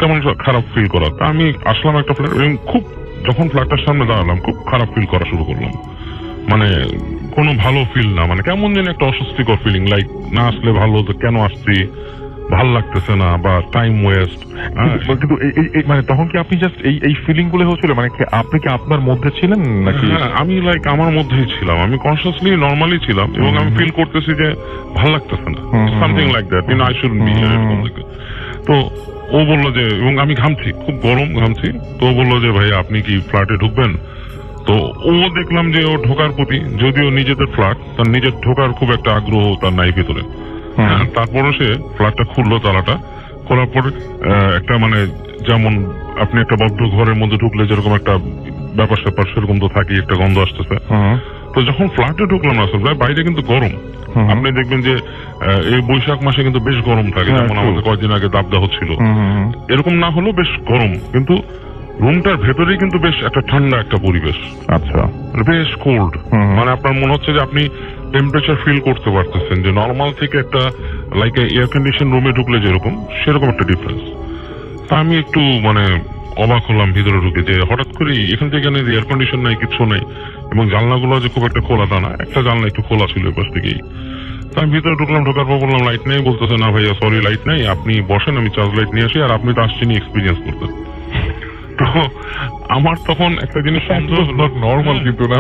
Speaker 4: কেমন খারাপ ফিল করা। তা আমি আসলাম একটা ফ্ল্যাট, খুব যখন ফ্ল্যাটটার সামনে দাঁড়ালাম খুব খারাপ ফিল করা শুরু করলাম, মানে কোনো ভালো ফিল না, মানে কেমন যেন একটা অস্বস্তিকর ফিলিং, লাইক না আসলে ভালো, তো কেন আসছি, ভাল লাগতেছে না, বা টাইম ওয়েস্ট।
Speaker 1: কিন্তু মানে তখন কি আপনি জাস্ট এই ফিলিং গুলো হচ্ছিল, মানে আপনি কি আপনার মধ্যে ছিলেন নাকি?
Speaker 4: আমি লাইক আমার মধ্যেই ছিলাম, আমি কনসিয়াসলি নর্মালি ছিলাম, এবং আমি ফিল করতেছি যে ভাল লাগতেছে না, something like that, I shouldn't B. তো ও বললো যে, এবং আমি ঘামছি, খুব গরম ঘামছি। তো ও বললো যে ভাই আপনি কি ফ্ল্যাটে ঢুকবেন? তো ও দেখলাম যে ও ঢোকার প্রতি, যদিও নিজেদের ফ্ল্যাট, তার নিজের ঢোকার খুব একটা আগ্রহ তার নাই ভিতরে। তারপরও সে ফ্ল্যাটটা খুললো, তালাটা খোলার পর একটা মানে যেমন আপনি একটা বদ্ধ ঘরের মধ্যে ঢুকলে যেরকম একটা ব্যাপার স্যাপার সেরকম তো থাকি, একটা গন্ধ আসতেছে। তো যখন ফ্ল্যাটে ঢুকলাম আসল ভাই, বাইরে কিন্তু গরম। আপনি দেখবেন যে এই বৈশাখ মাসে কিন্তু বেশ গরম থাকে, যেমন আমাদের কয়েকদিন আগে দাবদাহ হচ্ছিল, এরকম না হলেও বেশ গরম। কিন্তু রুমটার ভেতরেই কিন্তু বেশ একটা ঠান্ডা একটা পরিবেশ,
Speaker 1: আচ্ছা
Speaker 4: বেশ কোল্ড, মানে আপনার মনে হচ্ছে যে আপনি টেম্পারেচার ফিল করতে পারতেছেন, যে নর্মাল থেকে একটা লাইক এয়ার কন্ডিশন রুমে ঢুকলে যেরকম, সেরকম একটা ডিফারেন্স। তা আমি একটু মানে অবাক হলাম ভিতরে ঢুকে, যে হঠাৎ করে এখান থেকে এয়ার কন্ডিশন নাই, কিছু নাই, এবং জানলাগুলো যে খুব একটা খোলা তা না, একটা জানলা একটু খোলা ছিল পাশ থেকেই। তা আমি ভিতরে ঢুকলাম, ঢোকার পর বললাম লাইট নেই, বলতেছে না ভাইয়া সরি লাইট নেই, আপনি বসেন আমি চার্জ লাইট নিয়ে আসি, আর আপনি তো আসছেন এক্সপিরিয়েন্স করতে। তো আমার তখন একটা জিনিস সন্দেহ নর্মাল, কিন্তু না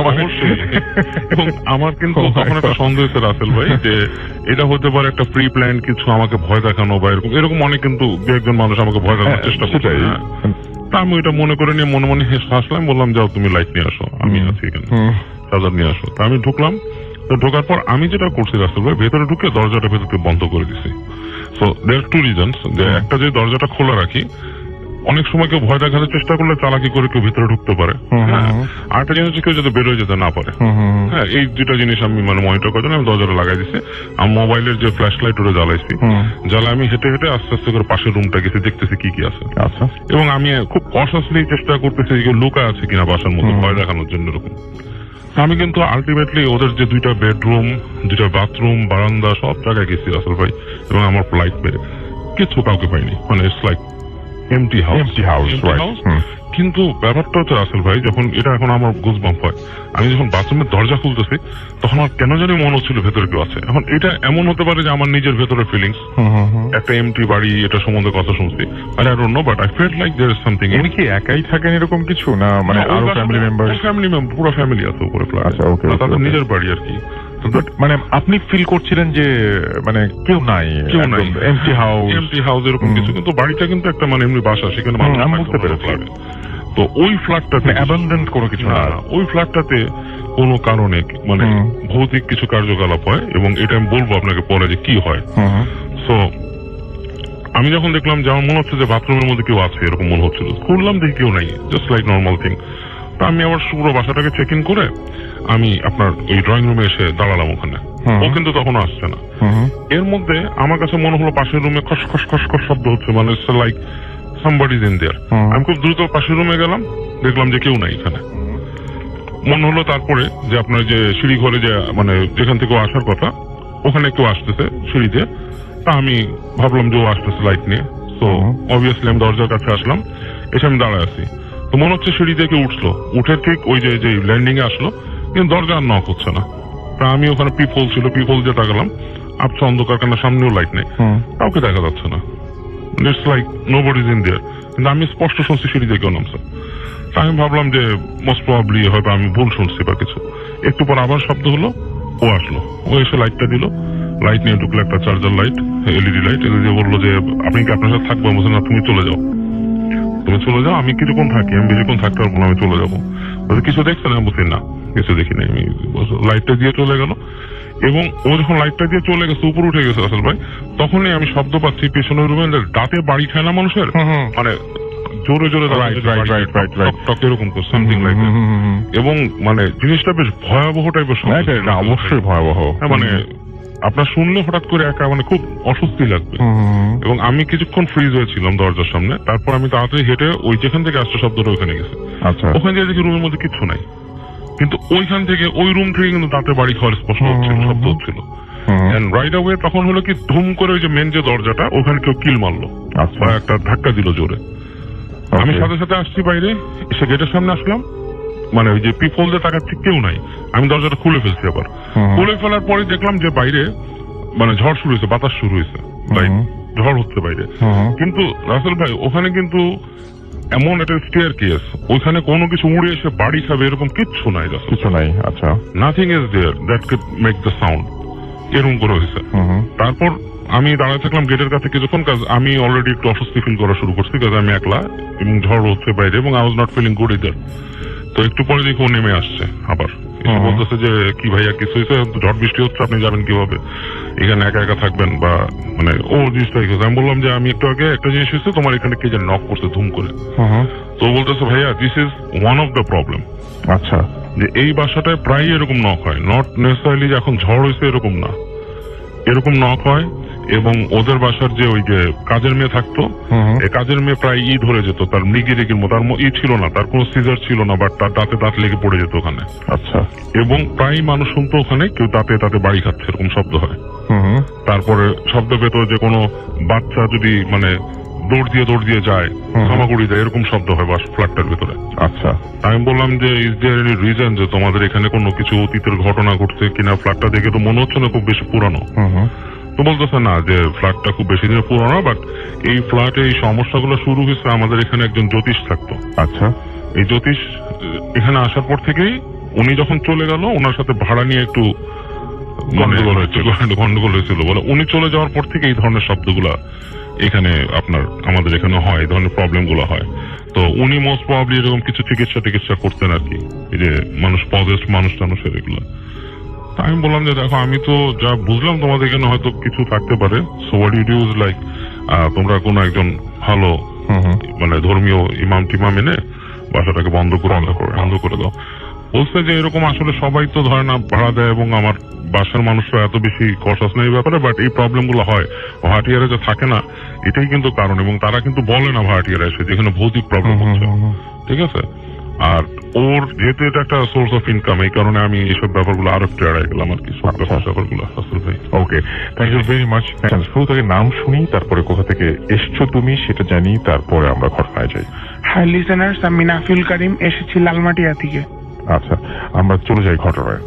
Speaker 4: এবং আমার কিন্তু তখন একটা সন্দেহ হচ্ছে রাসেল ভাই, যে এটা হতে পারে একটা প্রি প্ল্যান কিছু, আমাকে ভয় দেখানো বা এরকম অনেক কিন্তু দু একজন মানুষ আমাকে ভয় দেখানোর চেষ্টা করছে। তা আমি ওইটা মনে করে নিয়ে মনে মনে হাসলাম, বললাম যাও তুমি লাইট নিয়ে আসো, আমি আছি এখানে, চার্জার নিয়ে আসো। তা আমি ঢুকলাম। তো ঢোকার পর আমি যেটা করছি রাসেল ভাই, ভেতরে ঢুকে দরজাটা ভেতরে বন্ধ করে দিছি। সো দেয়ার টু রিজনস, যে একটা যে দরজাটা খোলা রাখি, অনেক সময় কেউ ভয় দেখানোর চেষ্টা করলে চালাকি করে কেউ ভিতরে ঢুকতে পারে, আর একটা জিনিস কেউ যাতে বেরোয় যেতে না পারে। হ্যাঁ, এই দুটা জিনিস আমি মানে মনিটর করার জন্য আমি দরজাটা লাগাই দিচ্ছি। আমি মোবাইলের যে ফ্ল্যাশ লাইট ওটা জ্বালাইছি, জ্বালা আমি হেঁটে হেঁটে আস্তে আস্তে করে পাশের রুমটা গেছি, দেখতেছি কি কি আছে। এবং আমি খুব কনসিয়াসলি চেষ্টা করতেছি যে লুকা আছে কিনা বাসার মধ্যে, ভয় দেখানোর জন্য এরকম। আমি কিন্তু আলটিমেটলি ওদের যে 2টা বেডরুম, 2টা বাথরুম, বারান্দা সব জায়গায় গেছি রাসেল ভাই, এবং আমার লাইট মেরে কিছু কাউকে পাইনি, মানে ইটস লাইক এমটি হাউস, কিন্তু ব্যাপারটা হচ্ছে রাসেল ভাই, যখন এটা এখন আমার গুজবাম্প হয়, আমি যখন বাথরুমের দরজা খুলতেছি তখন আমার কেন জানি মনে হচ্ছিল ভেতরে কেউ আছে। এখন এটা এমন হতে পারে যে আমার নিজের ভেতরের ফিলিংস, একটা এমটি বাড়ি, এটা সম্বন্ধে কথা শুনছি, আর I don't know, but I felt like there is something.
Speaker 1: উনি কি একাই থাকেন এরকম কিছু, না মানে আরো ফ্যামিলি মেম্বার?
Speaker 4: পুরো ফ্যামিলি আছে উপরে ফ্ল্যাটে।
Speaker 1: আচ্ছা, ওকে,
Speaker 4: তাদের নিজের বাড়ি আর কি।
Speaker 1: মানে আপনি ফিল করছিলেন যে মানে কেউ নাই, এমটি হাউস
Speaker 4: এরকম কিছু, কিন্তু বাড়িটা কিন্তু একটা মানে এমনি বাসা, সেখানে মানুষ
Speaker 1: আমি
Speaker 4: থাকতে
Speaker 1: বুঝতে
Speaker 4: পারে
Speaker 1: পেরেছি।
Speaker 4: ফ্ল্যাটে। তো ওই ফ্ল্যাটটাতে
Speaker 1: অ্যাবান্ডেন্ট কোনো কিছু না,
Speaker 4: ওই ফ্ল্যাটটাতে কোনো কারণে মানে ভৌতিক কিছু কার্যকলাপ হয়, এবং এটা আমি বলবো আপনাকে পরে যে কি হয়। সো আমি যখন দেখলাম যে আমার মনে হচ্ছে যে বাথরুমের মধ্যে কেউ আছে, এরকম মনে হচ্ছিল, খুললাম দেখি কেউ নাই, জাস্ট লাইক নর্মাল থিং। তো আমি আবার পুরো বাসাটাকে চেক ইন করে আমি আপনার ওই ড্রয়িং রুমে এসে দাঁড়ালাম ওখানে। ও কিন্তু তখনও আসছে না। এর মধ্যে আমার কাছে মনে হলো পাশের রুমে খস খস খস খস শব্দ হচ্ছে, মানে like somebody is in their. আমি খুব দ্রুত পাশের রুমে গেলাম, দেখলাম যে কেউ নাই এখানে। মনে হলো তারপরে যে আপনার যে সিঁড়ি ঘরে যে মানে যেখান থেকে আসার কথা, ওখানে কেউ আসতেছে সিঁড়িতে। তা আমি ভাবলাম যে ও আসতেছে লাইট নিয়ে। তো অবভিয়াসলি আমি দরজার কাছে আসলাম, এসে আমি দাঁড়ায় আছি। তো মনে হচ্ছে সিঁড়ি থেকে উঠলো, উঠে ঠিক ওই যে ল্যান্ডিং এ আসলো, কিন্তু দরজা আর নক হচ্ছে না। তা আমি ওখানে পিপল ছিল, পিপল দিয়ে তাকালাম, আবছা অন্ধকার, কেন সামনেও লাইট নেই, কাউকে দেখা যাচ্ছে না। It's like nobody is in their. কিন্তু আমি স্পষ্ট শুনছি সিঁড়ি থেকে কেউ নামছে। তা আমি ভাবলাম যে মোস্ট প্রবাবলি হয়তো আমি ভুল শুনছি বা কিছু। একটু পর আবার শব্দ হলো, ও আসলো, ও এসে লাইটটা দিল, লাইট নিয়ে ঢুকলো, একটা চার্জার লাইট, এলইডি লাইট। এটা দিয়ে বললো যে আপনি কি আপনার সাথে থাকবো? বলছে না, তুমি চলে যাও, তুমি চলে যাও। আমি কিছুক্ষণ থাকি, আমি বেশিক্ষণ থাকতে পারবো না, আমি চলে যাবো। কিছু দেখছেন? আমি বলছি না, কিছু দেখিনি। আমি লাইটটা দিয়ে চলে গেল, এবং ও যখন লাইটটা দিয়ে চলে গেছে, উপরে উঠে গেছে আসল ভাই, তখনই আমি শব্দ পাচ্ছি পেছনের রুমে দাঁতে বাড়ি খায় না মানুষের, মানে জোরে জোরে এরকম সামথিং লাইক, এবং মানে জিনিসটা বেশ ভয়াবহ টাইপের।
Speaker 1: অবশ্যই ভয়াবহ,
Speaker 4: মানে আপনার শুনলে হঠাৎ করে একা মানে খুব অস্বস্তি লাগবে। এবং আমি কিছুক্ষণ ফ্রিজ হয়েছিলাম দরজার সামনে। তারপর আমি তাড়াতাড়ি হেঁটে ওই যেখান থেকে আসছে শব্দটা ওখানে গেছে।
Speaker 1: আচ্ছা,
Speaker 4: ওখানে গিয়ে দেখি রুমের মধ্যে কিছু নাই, কিন্তু ওইখান থেকে ওই রুম থেকে কিন্তু দাঁতে বাড়ি খাওয়ার স্পষ্ট হচ্ছিল, শব্দ হচ্ছিল। রাইট অ্যাওয়ে তখন হলো কি, ধুম করে ওই যে মেন যে দরজাটা, ওখানে কেউ কিল মারলো, বা একটা ধাক্কা দিল জোরে। আমি সাথে সাথে আসছি বাইরে, এসে গেটের সামনে আসলাম, মানে ওই যে পিপল দিয়ে তাকাচ্ছি, কেউ নাই। আমি দরজাটা খুলে ফেলছি। আবার খুলে ফেলার পরে দেখলাম যে বাইরে মানে ঝড় শুরু হয়েছে, বাতাস শুরু হয়েছে, ঝড় হচ্ছে বাইরে। কিন্তু রাসেল ভাই, ওখানে কিন্তু এমন একটা স্টেয়ার কেস, ওইখানে কোনো কিছু উড়ে এসে বাড়ি খাবে এরকম কিচ্ছু নাই,
Speaker 1: কিছু নাই। আচ্ছা,
Speaker 4: nothing is there that could make the sound, এরকম করে হয়েছে। তারপর আমি দাঁড়ায় থাকলাম গেটের কাছে কিছুক্ষণ, কাজ আমি অলরেডি একটু অস্বস্তি ফিল করা শুরু করছি, কাজ আমি একলা এবং ঝড় হচ্ছে বাইরে, এবং I was not feeling good either. তো একটু পরে দেখি ও নেমে আসছে, আবার এসে বলতেছে যে কি ভাইয়া কিছু হয়েছে, ঝড় বৃষ্টি হচ্ছে, আপনি যাবেন কিভাবে, এখানে একা একা থাকবেন, বা মানে ও জিনিসটা। আমি বললাম যে আমি একটু আগে একটা জিনিস হয়েছে, তোমার এখানে কে যেন নক করছে ধুম করে। তো বলতেছে ভাইয়া this is one of the problem.
Speaker 1: আচ্ছা,
Speaker 4: যে এই বাসাটায় প্রায় এরকম নক হয়, নট নেসেসারিলি যে এখন ঝড় হয়েছে এরকম না, এরকম নক হয়। এবং ওদের বাসার যে ওই যে কাজের মেয়ে থাকতো, এই কাজের মেয়ে প্রায় ধরে যেত, তার মৃগির মতো, তার ছিল না, তার কোনো সিজার ছিল না, বাট তার দাঁতে দাঁত লেগে পড়ে যেত ওখানে।
Speaker 1: আচ্ছা,
Speaker 4: এবং প্রায় মানুষ শুনতো ওখানে কেউ দাঁতে বাড়ি খাচ্ছে, এরকম শব্দ হয়। তারপরে শব্দ পেত যে কোনো বাচ্চা যদি মানে দৌড় দিয়ে যায়, হামাগুড়ি দেয়, এরকম শব্দ হয় বাস ফ্ল্যাটটার ভেতরে।
Speaker 1: আচ্ছা,
Speaker 4: আমি বললাম যে ইজ দেয়ার এনি রিজন যে তোমাদের এখানে কোনো কিছু অতীতের ঘটনা ঘটছে কিনা? ফ্ল্যাটটা দেখে তো মনে হচ্ছে না খুব বেশি পুরানো। তো বলতেছে না যে ফ্ল্যাটটা খুব বেশি দিনের পুরোনো, বাট এই ফ্ল্যাটে এই সমস্যাগুলো শুরু হয়েছে আমাদের এখানে একজন জ্যোতিষ থাকতো।
Speaker 1: আচ্ছা,
Speaker 4: এই জ্যোতিষ এখানে আসার পর থেকেই উনি যখন চলে গেল, ওনার সাথে ভাড়া নিয়ে একটু গন্ডগোল হয়েছিল বলে, উনি চলে যাওয়ার পর থেকে এই ধরনের শব্দগুলা এখানে আপনার আমাদের এখানে হয়, এই ধরনের প্রবলেম গুলো হয়। তো উনি মোস্ট প্রবাবলি এরকম কিছু চিকিৎসা করতেন আর কি, এই যে মানুষ পজেস্ট মানুষ টানুষের এগুলো। আমি বললাম যে দেখো, আমি তো যা বুঝলাম তোমাদের এখানে হয়তো কিছু থাকতে পারে, so what you do is like তোমরা কোনো একজন ভালো মানে ধর্মীয় ইমাম টিমাম এনে বাসাটাকে বন্ধ করে দাও। বলছে যে এরকম আসলে সবাই তো ধরে না ভাড়া দেয়, এবং আমার বাসার মানুষরা এত বেশি কনসাস নেই ব্যাপারে, বাট এই প্রবলেম গুলো হয় ভাড়াটিয়ারা যে থাকে না, এটাই কিন্তু কারণ। এবং তারা কিন্তু বলে না ভাড়াটিয়ারা এসে যেখানে ভৌতিক প্রবলেম হচ্ছে, ঠিক আছে। আর ওর যেহেতু এটা একটা সোর্স অফ ইনকাম, এই কারণে আমি এইসব ব্যাপারগুলো আরো একটু এড়াই গেলাম আর কি, সব ব্যাপারগুলো। আসল ভাই,
Speaker 1: ওকে, থ্যাংক ইউ ভেরি মাচ। শুরু থেকে নাম শুনি, তারপরে কোথা থেকে এসছো তুমি সেটা জানি, তারপরে আমরা ঘটনায় যাই।
Speaker 5: হাই লিসেনার্স, আমি নাফিউল করিম, এসেছি লালমাটিয়া থেকে।
Speaker 1: আচ্ছা, আমরা চলে যাই ঘটনায়।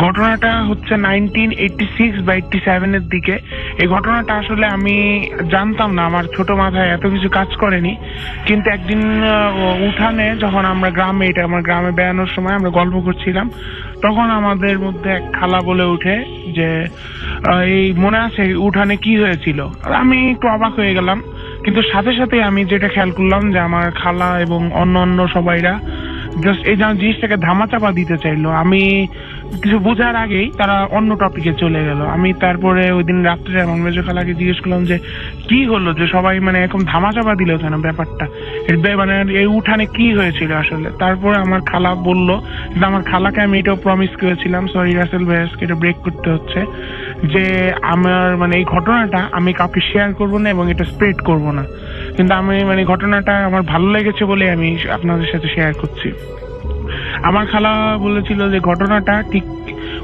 Speaker 5: ঘটনাটা হচ্ছে 1986 বা 87 এর দিকে। এই ঘটনাটা আসলে আমি জানতাম না, আমার ছোট মাথায় এত কিছু কাজ করেনি। কিন্তু একদিন উঠানে যখন আমরা গ্রামে, এটা আমার গ্রামে বেড়ানোর সময় আমরা গল্প করছিলাম, তখন আমাদের মধ্যে এক খালা বলে উঠে যে এই মনে আছে উঠানে কি হয়েছিল। আর আমি একটু অবাক হয়ে গেলাম, কিন্তু সাথে সাথে আমি যেটা খেয়াল করলাম যে আমার খালা এবং অন্য সবাইরা জাস্ট এই জিনিসটাকে ধামাচাপা দিতে চাইলো। আমি কিছু বোঝার আগেই তারা অন্য টপিকে চলে গেল। আমি তারপরে ওই দিন রাত্রে আমার মেজো খালাকে জিজ্ঞেস করলাম যে কি হলো, যে সবাই মানে এরকম ধামাচাপা দিল কেন ব্যাপারটা, মানে এই উঠানে কি হয়েছিল আসলে। তারপরে আমার খালা বললো, কিন্তু আমার খালাকে আমি এটাও প্রমিস করেছিলাম, সরি রাসেল ভাইয়াসকে এটা ব্রেক করতে হচ্ছে, যে আমার মানে এই ঘটনাটা আমি কাউকে শেয়ার করবো না এবং এটা স্প্রেড করবো না। কিন্তু আমি মানে ঘটনাটা আমার ভালো লেগেছে বলে আমি আপনাদের সাথে শেয়ার করছি। আমার খালা বলেছিল যে ঘটনাটা ঠিক,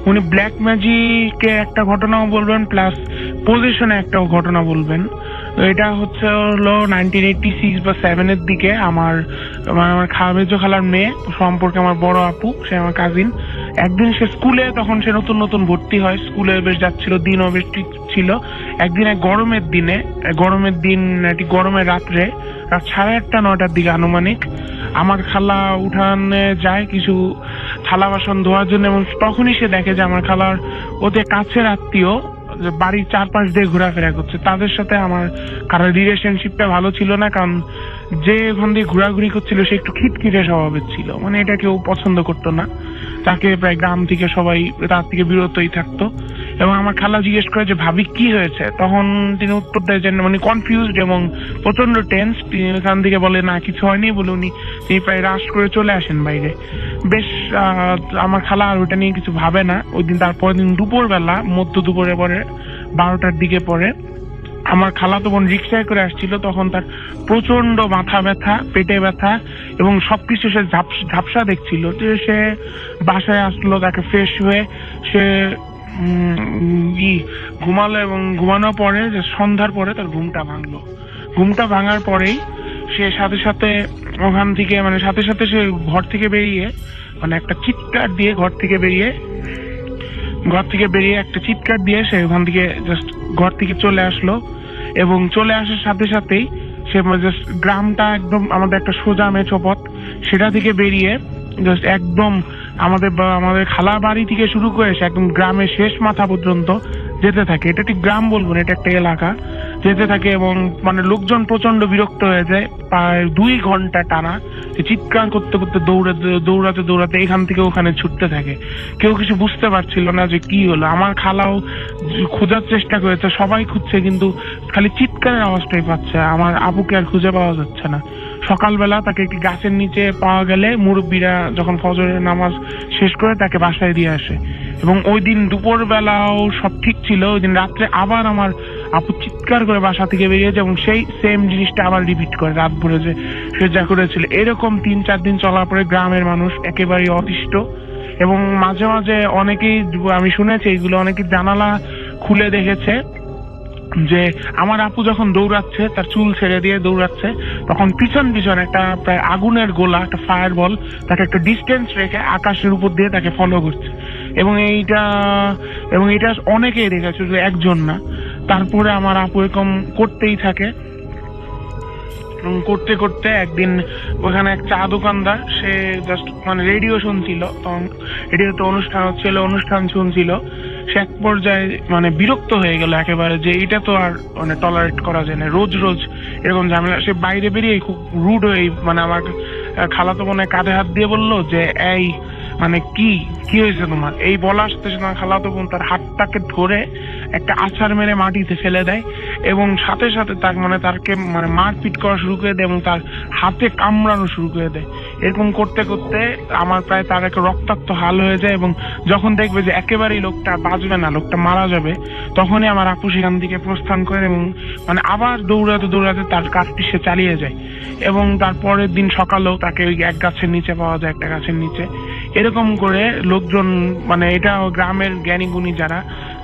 Speaker 5: উনি ব্ল্যাক ম্যাজিকে একটা ঘটনাও বলবেন প্লাস পজিশনে একটা ঘটনা বলবেন। এটা হচ্ছে হলো 1986 বা 7 এর দিকে। আমার মেজো খালার মেয়ে সম্পর্কে আমার বড় আপু, সে আমার কাজিন। একদিন সে স্কুলে, তখন সে নতুন ভর্তি হয়, স্কুলে বেশ যাচ্ছিল, দিনও বেশ ঠিক ছিল। একদিন এক গরমের দিন একটি গরমের রাত্রে, রাত 8:30 9টার দিকে আনুমানিক, আমার খালা উঠানে যায় কিছু থালা বাসন ধোয়ার জন্য, এবং তখনই সে দেখে যে আমার খালার ওদের কাছের আত্মীয় বাড়ির চারপাশ দিয়ে ঘোরাফেরা করছে। তাদের সাথে আমার কারোর রিলেশনশিপটা ভালো ছিল না, কারণ যে ওখান দিয়ে ঘোরাঘুরি করছিল সে একটু খিটখিটে স্বভাবের ছিল, মানে এটা কেউ পছন্দ করতো না। তাকে প্রায় গ্রাম থেকে সবাই তার থেকে বিরতই থাকতো। এবং আমার খালা জিজ্ঞেস করে যে ভাবি কি হয়েছে, তখন তিনি উত্তর দেয় যে মানে কনফিউজড এবং প্রচন্ড টেন্স। তিনি এখান থেকে বলে না কিছু হয়নি বলে তিনি প্রায় রাশ করে চলে আসেন বাইরে। বেশ আমার খালা আর ওইটা নিয়ে কিছু ভাবে না। ওই দিন তারপরের দিন দুপুরবেলা, মধ্য দুপুরে পরে 12টার দিকে পরে, আমার খালা তো বোন রিক্সায় করে আসছিল, তখন তার প্রচন্ড মাথা ব্যথা, পেটে ব্যথা এবং সবকিছু সে ঝাপসা দেখছিল। যে সে বাসায় আসলো, তাকে ফ্রেশ হয়ে সে ঘুমালো, এবং ঘুমানোর পরে যে সন্ধ্যার পরে তার ঘুমটা ভাঙার পরেই সে সাথে সাথে ওখান থেকে মানে সাথে সাথে সে ঘর থেকে বেরিয়ে মানে একটা চিৎকার দিয়ে ঘর থেকে বেরিয়ে একটা চিৎকার দিয়ে সে ওখান থেকে জাস্ট ঘর থেকে চলে আসলো। এবং চলে আসার সাথে সাথেই সে জাস্ট গ্রামটা একদম আমাদের একটা সোজা মেছো পথ, সেটা থেকে বেরিয়ে জাস্ট একদম আমাদের খালা বাড়ি থেকে শুরু করে সে একদম গ্রামের শেষ মাথা পর্যন্ত যেতে থাকে। এটা ঠিক গ্রাম বলবো না, এটা একটা এলাকা, যেতে থাকে। এবং মানে লোকজন প্রচন্ড বিরক্ত হয়ে যায়। প্রায় 2 ঘন্টা টানা চিৎকার করতে করতে দৌড়াতে এখান থেকে ওখানে ছুটতে থাকে। কেউ কিছু বুঝতে পারছিল না যে কি হলো। আমার খালাও খোঁজার চেষ্টা করেছে, সবাই খুঁজছে, কিন্তু খালি চিৎকারের আওয়াজটাই পাচ্ছে। আমার আপুকে আর খুঁজে পাওয়া যাচ্ছে না। সকালবেলা তাকে একটি গাছের নিচে পাওয়া গেলে মুরব্বীরা যখন ফজরের নামাজ শেষ করে তাকে বাসায় দিয়ে আসে। এবং ওই দিন দুপুর বেলাও সব ঠিক ছিল। ওই দিন রাত্রে আবার আমার আপু চিৎকার করে বাসা থেকে বেরিয়েছে এবং সেই সেম জিনিসটা আবার রিপিট করে রাত ভরে যে সে যা করেছিল। এরকম 3-4 দিন চলার পরে গ্রামের মানুষ একেবারে অতিষ্ঠ। এবং মাঝে মাঝে অনেকেই, আমি শুনেছি এইগুলো, অনেকেই জানালা খুলে দেখেছে যে আমার আপু যখন দৌড়াচ্ছে, তার চুল ছেড়ে দিয়ে দৌড়াচ্ছে, তখন পিছন একটা প্রায় আগুনের গোলা, একটা ফায়ার বল তাকে একটা ডিস্টেন্স রেখে আকাশের উপর দিয়ে তাকে ফলো করছে। এবং এইটা অনেকেই দেখেছে, শুধু একজন না। তারপরে আমার আপু এরকম করতেই থাকে। করতে করতে একদিন ওখানে এক চা দোকানদার, সে জাস্ট মানে রেডিও শুনছিল, তখন রেডিওতে অনুষ্ঠান হচ্ছিল, অনুষ্ঠান শুনছিল। সে এক পর্যায়ে মানে বিরক্ত হয়ে গেল একেবারে, যে এটা তো আর মানে টলারেট করা যায় না, রোজ এরকম ঝামেলা। সে বাইরে বেরিয়ে খুব রুড হয়ে মানে আমার খালাতো বোনের কাঁধে হাত দিয়ে বললো যে এই মানে কি হয়েছে তোমার। এই বলার সাথে সাথে খালাতো বোন তার হাতটাকে ধরে একটা আছাড় মেরে মাটিতে ফেলে দেয় এবং সাথে সাথে তাকে মারপিট করা শুরু করে দেয় এবং তার হাতে কামড়ানো শুরু করে দেয়। এরকম করতে করতে আমার প্রায় তার একটা রক্তাক্ত হাল হয়ে যায়। এবং যখন দেখবে যে একেবারেই লোকটা বাঁচবে না, লোকটা মারা যাবে, তখনই আমার আপু সেখান থেকে প্রস্থান করে এবং মানে আবার দৌড়াতে তার কাজটি সে চালিয়ে যায়। এবং তারপরের দিন সকালেও তাকে ওই এক গাছের নিচে পাওয়া যায়, একটা গাছের নিচে। এরকম করে লোকজন, মানে এটা গ্রামের জ্ঞানী গুণী যারা,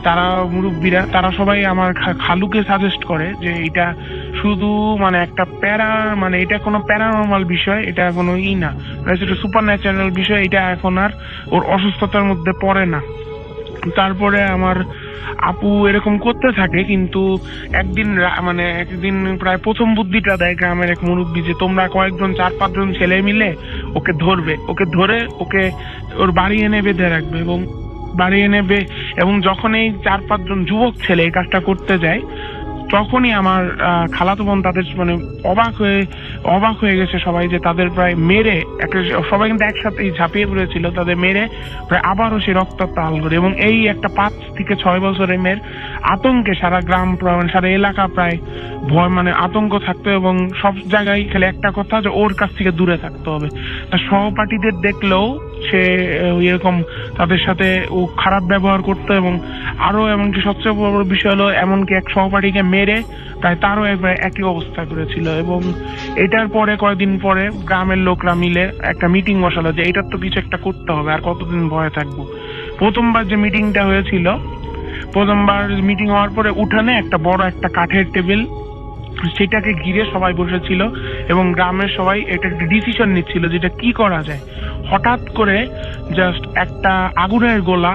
Speaker 5: তারা মুরব্বীরা তারা সবাই আমার খালুকে সাজেস্ট করে যে এটা শুধু মানে একটা মানে এটা কোনো প্যারানর্মাল বিষয়, এটা কোনো না, এটা সুপার ন্যাচারাল বিষয়, এটা এখন আর ওর অসুস্থতার মধ্যে পড়ে না। তারপরে আমার আপু এরকম করতে থাকে, কিন্তু একদিন প্রায় প্রথম বুদ্ধিটা দেয় গ্রামের এক মুরব্বী যে তোমরা কয়েকজন 4-5 জন ছেলে মিলে ওকে ধরে ওকে ওর বাড়ি এনে বেঁধে রাখবে, এবং যখন এই 4-5 জন যুবক ছেলে এই কাজটা করতে যায় তখনই আমার খালাতো বোন তাদের মানে অবাক হয়ে গেছে সবাই যে তাদের প্রায় মেরে সবাই কিন্তু একসাথে ঝাঁপিয়ে পড়েছিল, তাদের মেরে প্রায় আবারও সে রক্তাক্ত হাল করে। এবং এই একটা 5 থেকে 6 বছরের মেয়ের আতঙ্কে সারা গ্রাম সারা এলাকা প্রায় ভয় মানে আতঙ্ক থাকতো, এবং সব জায়গায় খালি একটা কথা যে ওর কাছ থেকে দূরে থাকতে হবে। তার সহপাঠীদের দেখলেও সে এরকম তাদের সাথে ও খারাপ ব্যবহার করতো, এবং আরো এমনকি সবচেয়ে বড় বিষয় হলো এমনকি এক সহপাঠীকে মেরে প্রায় তারও একবার একই অবস্থা করেছিল। এবং এটার পরে কয়েকদিন পরে গ্রামের লোকরা মিলে একটা মিটিং বসালো যে এটার তো কিছু একটা করতে হবে, আর কতদিন ভয়ে থাকবো। প্রথমবার যে মিটিংটা হয়েছিল, প্রথমবার মিটিং হওয়ার পরে উঠানে একটা বড় একটা কাঠের টেবিল, সেটাকে ঘিরে সবাই বসেছিল এবং গ্রামের সবাই এটা একটা ডিসিশন নিচ্ছিল যেটা কি করা যায়। হঠাৎ করে জাস্ট একটা আগুনের গোলা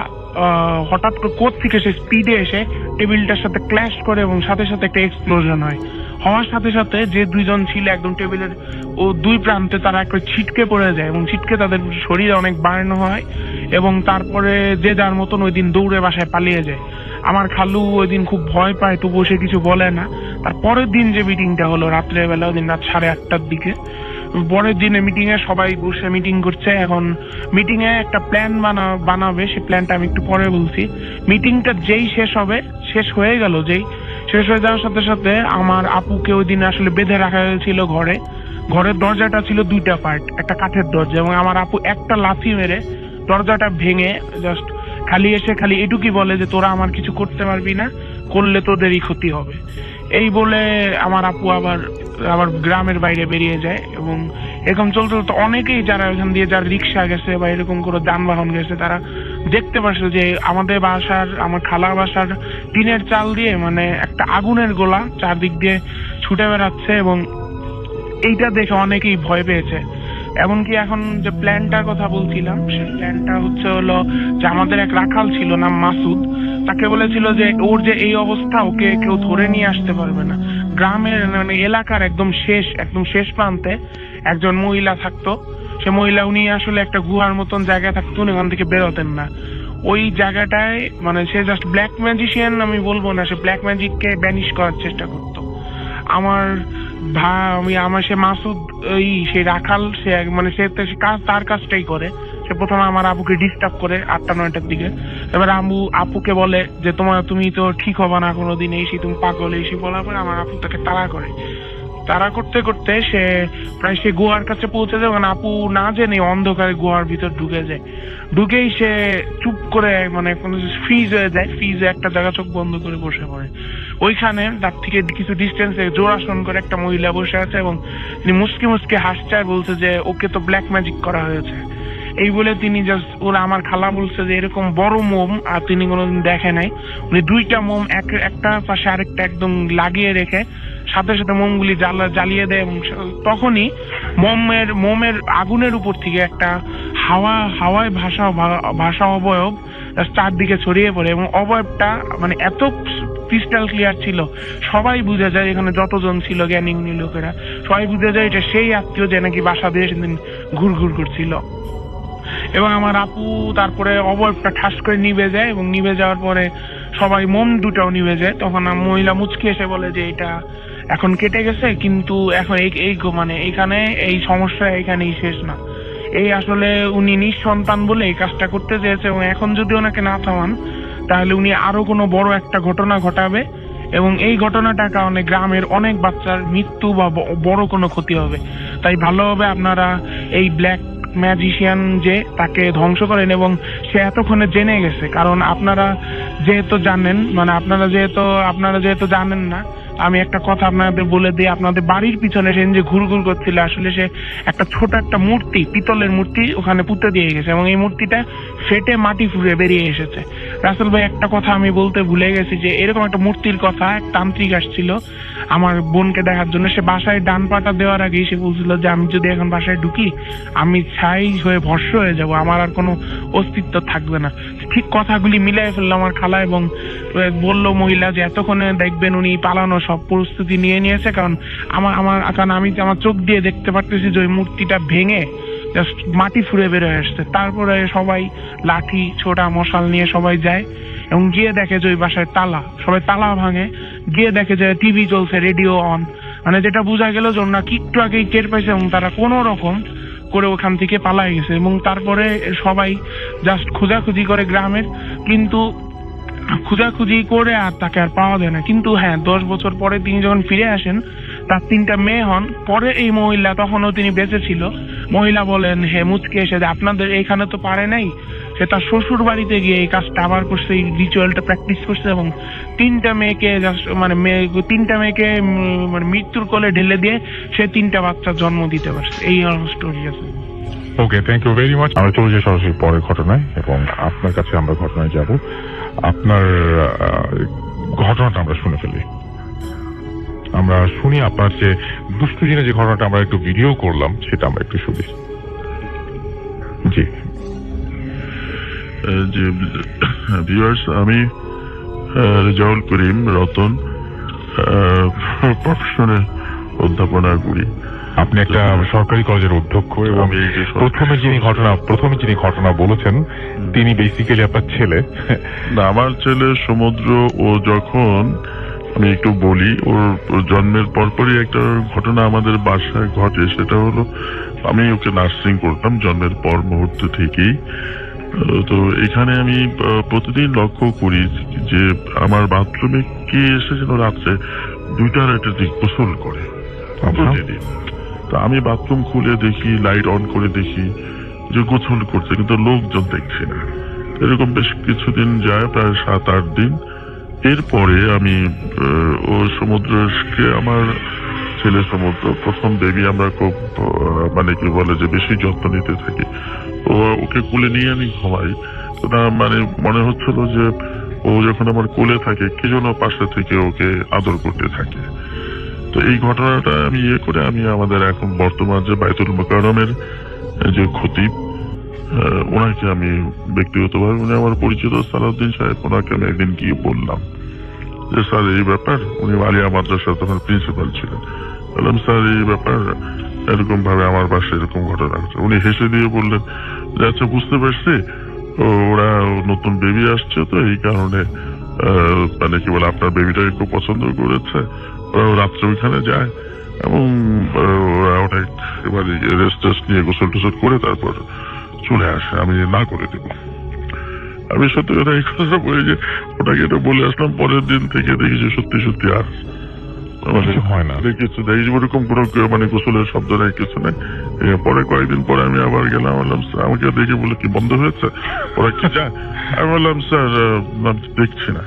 Speaker 5: হঠাৎ করে কোথ থেকে সে স্পিডে এসে টেবিলটার সাথে ক্ল্যাশ করে এবং সাথে সাথে একটা এক্সপ্লোশন হওয়ার সাথে সাথে যে 2 জন ছিল একদম টেবিলের ও 2 প্রান্তে তারা একটা ছিটকে পড়ে যায়, এবং ছিটকে তাদের শরীরে অনেক বার্ন হয়, এবং তারপরে যে যার মতন ওই দিন দৌড়ে বাসায় পালিয়ে যায়। আমার খালু ওই দিন খুব ভয় পায়, তবুও সে কিছু বলে না। তারপরের দিন যে মিটিংটা হলো রাত্রের বেলা, ওই দিন রাত 8:30টার দিকে, পরের দিনে মিটিং এ সবাই বসে মিটিং করছে। এখন মিটিং এ একটা প্ল্যান বানাবে, সেই প্ল্যানটা আমি একটু পরে বলছি। মিটিংটা যেই শেষ হয়ে যাওয়ার সাথে সাথে আমার আপুকে ওই দিন আসলে বেঁধে রাখা হয়েছিল ঘরের দরজাটা ছিল 2টা পার্ট, একটা কাঠের দরজা, এবং আমার আপু একটা লাথি মেরে দরজাটা ভেঙে জাস্ট খালি এটুকুই বলে যে তোরা আমার কিছু করতে পারবি না, করলে তোদেরই ক্ষতি হবে। এই বলে আমার আপু আবার গ্রামের বাইরে বেরিয়ে যায়। এবং এরকম চলতে চলতে অনেকেই যারা এখান দিয়ে যারা রিক্সা গেছে বা এরকম কোনো যানবাহন গেছে তারা দেখতে পাচ্ছে যে আমার খালা বাসার টিনের চাল দিয়ে মানে একটা আগুনের গোলা চারদিক দিয়ে ছুটে বেড়াচ্ছে, এবং এইটা দেখে অনেকেই ভয় পেয়েছে। এমনকি এখন যে প্ল্যানটার কথা বলছিলাম, সেই প্ল্যানটা হলো যে আমাদের এক রাখাল ছিল নাম মাসুদ, তাকে বলেছিল যে ওর যে এই অবস্থা ওকে কেউ ধরে নিয়ে আসতে পারবে না। গ্রামের মানে এলাকার একদম শেষ প্রান্তে একজন মহিলা থাকতো, সে মহিলা উনি আসলে একটা গুহার মতন জায়গায় থাকতো, উনি ওখান থেকে বেরোতেন না। ওই জায়গাটায় মানে সে জাস্ট ব্ল্যাক ম্যাজিশিয়ান আমি বলবো না, সে ব্ল্যাক ম্যাজিককে ব্যানিশ করার চেষ্টা করতো। সে মাসুদ সে রাখাল, সে মানে তার কাজটাই করে। সে প্রথমে আমার আপুকে ডিস্টার্ব করে 8টা-9টার দিকে, এবার আপুকে বলে যে তুমি তো ঠিক হবে না কোনোদিন, তুমি পাগল, বলার পরে আমার আপু তাকে তাড়া করতে করতে সে গুহার কাছে পৌঁছে যায়। মানে আপু না জেনে অন্ধকারে গুহার ভিতর ঢুকেই সে চুপ করে মানে ফ্রিজ হয়ে যায়, ফ্রিজে একটা জায়গা চোখ বন্ধ করে বসে পড়ে। ওইখানে তার থেকে কিছু ডিস্টেন্সে জোড়াসন করে একটা মহিলা বসে আছে, এবং তিনি মুসকে হাসছে আর বলছে যে ওকে তো ব্ল্যাক ম্যাজিক করা হয়েছে। এই বলে তিনি আমার খালা বলছে যে এরকম বড় মোম আর তিনি কোনোদিন দেখে নাই। উনি 2টা মোম একটা পাশে আরেকটা একদম লাগিয়ে রেখে সাথে সাথে মোমগুলি জ্বালিয়ে দেয়, এবং তখনই মোমের আগুনের উপর থেকে একটা হাওয়ায় ভাষা অবয়ব চারদিকে ছড়িয়ে পড়ে, এবং অবয়বটা মানে এত ক্রিস্টাল ক্লিয়ার ছিল সবাই বুঝে যায়, এখানে যতজন ছিল জ্ঞানী লোকেরা সবাই বুঝে যায় এটা সেই আত্মীয় যে নাকি বাসা দিয়ে সেদিন ঘুরঘুর করছিল। এবং আমার আপু তারপরে অবয়বটা ঠাস করে নিভে যায়, এবং নিভে যাওয়ার পরে সবাই মোম 2টাও নিভে যায়। তখন মহিলা মুচকি এসে বলে যে এটা এখন কেটে গেছে, কিন্তু এখন মানে এখানে এই সমস্যা এখানেই শেষ না। এই আসলে উনি নিঃসন্তান বলে এই কাজটা করতে চেয়েছে, এবং এখন যদি ওনাকে না থামান তাহলে উনি আরো কোনো বড় একটা ঘটনা ঘটাবে, এবং এই ঘটনাটার কারণে গ্রামের অনেক বাচ্চার মৃত্যু বা বড় কোনো ক্ষতি হবে। তাই ভালো হবে আপনারা এই ব্ল্যাক ম্যাজিশিয়ান যে তাকে ধ্বংস করেন, এবং সে এতক্ষণে জেনে গেছে। কারণ আপনারা যেহেতু জানেন না আমি একটা কথা আপনাদের বলে দিই, আপনাদের বাড়ির পিছনে সে যে ঘুরঘুর করছিল, আসলে সে একটা ছোট একটা মূর্তি, পিতলের মূর্তি ওখানে পুঁতে দিয়ে গেছে এবং এই মূর্তিটা ফেটে মাটি ফুঁড়ে বেরিয়ে এসেছে। রাসেল ভাই, একটা কথা আমি বলতে ভুলে গেছি যে এরকম একটা মূর্তির কথা এক তান্ত্রিক আসছিল আমার বোনকে দেখার জন্য। সে বাসায় ডান পাটা দেওয়ার আগেই সে বলছিল যে আমি যদি এখন বাসায় ঢুকি আমি ছাই হয়ে ভস্ম হয়ে যাব, আমার আর কোনো অস্তিত্ব থাকবে না। ঠিক কথাগুলি মিলাই ফেললো আমার খালা এবং বললো মহিলা যে এতক্ষণে দেখবেন উনি পালানো সব প্রস্তুতি নিয়ে নিয়েছে, কারণ আমি আমার চোখ দিয়ে দেখতে পারতেছি যে ওই মূর্তিটা ভেঙে জাস্ট মাটি ফুঁড়ে বের হয়ে আসছে। তারপরে সবাই লাঠি ছোটা মশাল নিয়ে সবাই যায় এবং গিয়ে দেখে যে ওই বাসায় তালা, সবাই তালা ভাঙে, গিয়ে দেখে যে টিভি চলছে, রেডিও অন, মানে যেটা বোঝা গেল যে ওনারা একটু আগেই টের পাইছে এবং তারা কোনো রকম করে ওখান থেকে পালাই গেছে। এবং তারপরে সবাই জাস্ট খোঁজাখুঁজি করে গ্রামের, কিন্তু খোঁজাখুঁজি করে আর তাকে আর পাওয়া যায় না। কিন্তু হ্যাঁ, 10 বছর পরে তিনি যখন ফিরে আসেন তার 3টা মেয়ে হন। পরে এই মহিলা, তখনও তিনি বেঁচে ছিল, মহিলা বলেন হে মুচকে এসে যে আপনাদের এখানে তো পারে নাই, সে তার শ্বশুর বাড়িতে গিয়ে এই কাজটা আবার করছে, এই রিচুয়ালটা প্র্যাকটিস করছে এবং 3টা মেয়েকে মানে 3টা মেয়েকে মানে মৃত্যুর কোলে ঢেলে দিয়ে সে 3টা বাচ্চা জন্ম দিতে পারছে। এই স্টোরি আছে।
Speaker 1: ওকে, থ্যাংক ইউ ভেরি মাচ। আমরা চলে যাই সরাসরি পরের ঘটনায় এবং আপনার কাছে আমরা ঘটনায় যাব। আপনার ঘটনাটা আমরা শুনে ফেলি। আমরা শুনি আপনার যে দুষ্টু দিনে যে ঘটনাটা আমরা একটু ভিডিও করলাম সেটা আমরা একটু শুনি। জি
Speaker 6: যে ভিউয়ার্স, আমি রেজাউল করিম রতন, প্রফেশনে অধ্যাপনা করি।
Speaker 1: আপনি একটা সরকারি কলেজের অধ্যক্ষ এবং
Speaker 6: আমি এই যে
Speaker 1: প্রথমে যিনি ঘটনা বলেছেন তিনি বেসিক্যালি আপনার ছেলে।
Speaker 6: না, আমার ছেলে সমুদ্র। ও যখন, আমি একটু বলি, ওর জন্মের পরপরই একটা ঘটনা আমাদের বাসায় ঘটে। সেটা হলো, আমি ওকে নার্সিং করতাম জন্মের পর মুহূর্ত থেকেই। তো এখানে আমি প্রতিদিন লক্ষ্য করি যে আমার বাথরুমে কে এসে যেন রাত্রে 2টার একটা দিক গোসল করে প্রতিদিন। তো আমি বাথরুম খুলে দেখি, লাইট অন করে দেখি যে গোসল করছে, কিন্তু লোকজন দেখছি না। এরকম বেশ কিছুদিন যায়, প্রায় 7-8 দিন। এরপরে আমি ও সমুদ্রকে, আমার ছেলে সমুদ্র, প্রথম বেবি, আমরা খুব মানে কি বলে যে বেশি যত্ন নিতে থাকি। ওকে কোলে নিয়ে আমি ঘুমাই। তো না, মানে মনে হচ্ছিল যে ও যখন আমার কোলে থাকে কে যেন পাশে থেকে ওকে আদর করতে থাকে। তো এই ঘটনাটা আমি করে আমি আমাদের এখন বর্তমান যে বাইতুল মোকাররমের যে খতিব, ওনাকে আমি ব্যক্তিগতভাবে, উনি আমার পরিচিত সালাউদ্দিন সাহেব, ওনাকে আমি একদিন গিয়ে বললাম যে স্যার এই ব্যাপার। উনি আলিয়া মাদ্রাসার তখন প্রিন্সিপাল ছিলেন। বললাম স্যার এই ব্যাপার, এরকম ভাবে আমার বাসায় এরকম ঘটনা ঘটছে। উনি হেসে দিয়ে বললেন যে আচ্ছা, বুঝতে পারছি, ওরা নতুন বেবি আসছে, তো এই কারণে মানে কি বলে আপনার বেবিটাকে খুব পছন্দ করেছে, ওরা রাত্রে ওইখানে যায় এবং ওরা অনেক মানে রেস্ট নিয়ে গোসল টোসল করে তারপর চলে আসে, আমি না করে দেবো। আমি সত্যি কথা এই কথাটা বলি যে ওটাকে এটা বলে আসলাম, পরের দিন থেকে দেখি যে সত্যি সত্যি আর
Speaker 1: হয় না,
Speaker 6: কিছু নেই, ওরকম কোনো মানে গোসলের শব্দ নেই, কিছু নেই। পরে কয়েকদিন পরে আমি আবার গেলাম, বললাম আমাকে দেখে বলে কি বন্ধ হয়েছে, ওরা কি যায়? আমি বললাম স্যার দেখছি না,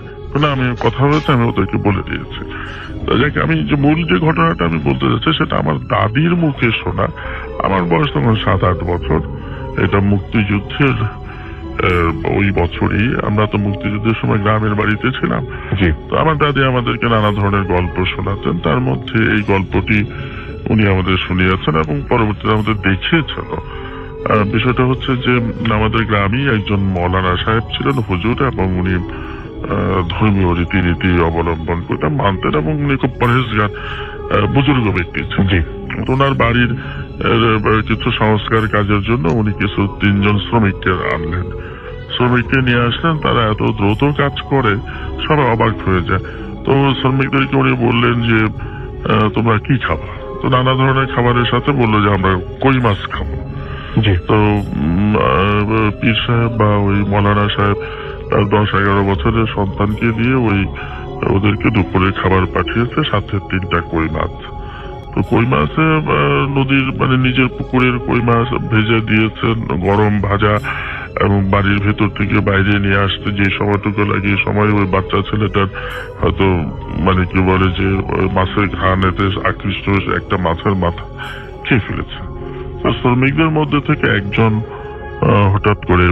Speaker 6: আমি কথা হয়েছে, আমি ওদেরকে বলে দিয়েছি। আমি যে মূল যে ঘটনাটা আমি বলতে যাচ্ছি সেটা আমার দাদির মুখে শোনা। আমার বয়স তখন 7-8 বছর। এটা মুক্তিযুদ্ধের ওই বছরই, আমরা তো মুক্তিযুদ্ধের সময় গ্রামের বাড়িতে ছিলাম। তো আমার দাদি আমাদেরকে নানা ধরনের গল্প শোনাতেন, তার মধ্যে এই গল্পটি উনি আমাদের শুনিয়েছেন এবং পরবর্তীতে আমাদের দেখিয়েছেন। বিষয়টা হচ্ছে যে আমাদের গ্রামেই একজন মৌলানা সাহেব ছিলেন, হুজুর, এবং উনি ধর্মীয় রীতিনীতি অবলম্বন করতেন, মানতেন এবং উনি খুব পরহেজগার বুজুর্গ ব্যক্তি ছিলেন। ওনার বাড়ির কিছু সংস্কার কাজের জন্য উনি কিছু 3 জন শ্রমিককে আনলেন। শ্রমিককে নিয়ে আসলেন, তারা এত দ্রুত কাজ করে সবাই অবাক হয়ে যায়। তো শ্রমিকদেরকে উনি বললেন যে তোমরা কি খাবা? তো নানা ধরনের খাবারের সাথে বললো যে আমরা কই মাছ খাবো। তো পীর সাহেব বা ওই মৌলানা সাহেব তার 10-11 বছরের সন্তানকে দিয়ে ওদেরকে দুপুরে খাবার পাঠিয়েছে, সাথে 3টা কই মাছ। তো কই মাছে নদীর মানে নিজের পুকুরের কই মাছ ভেজে দিয়েছেন, গরম ভাজা এবং বাড়ির ভেতর থেকে বাইরে নিয়ে আসতে যে সময়টুকু লাগে এই সময় ওই বাচ্চা ছেলেটার হয়তো মানে কি বলে যে ওই মাছের ঘ্রাণেতে আকৃষ্ট হয়ে একটা মাছের মাথা খেয়ে ফেলেছে। তো শ্রমিকদের মধ্যে থেকে একজন হঠাৎ করে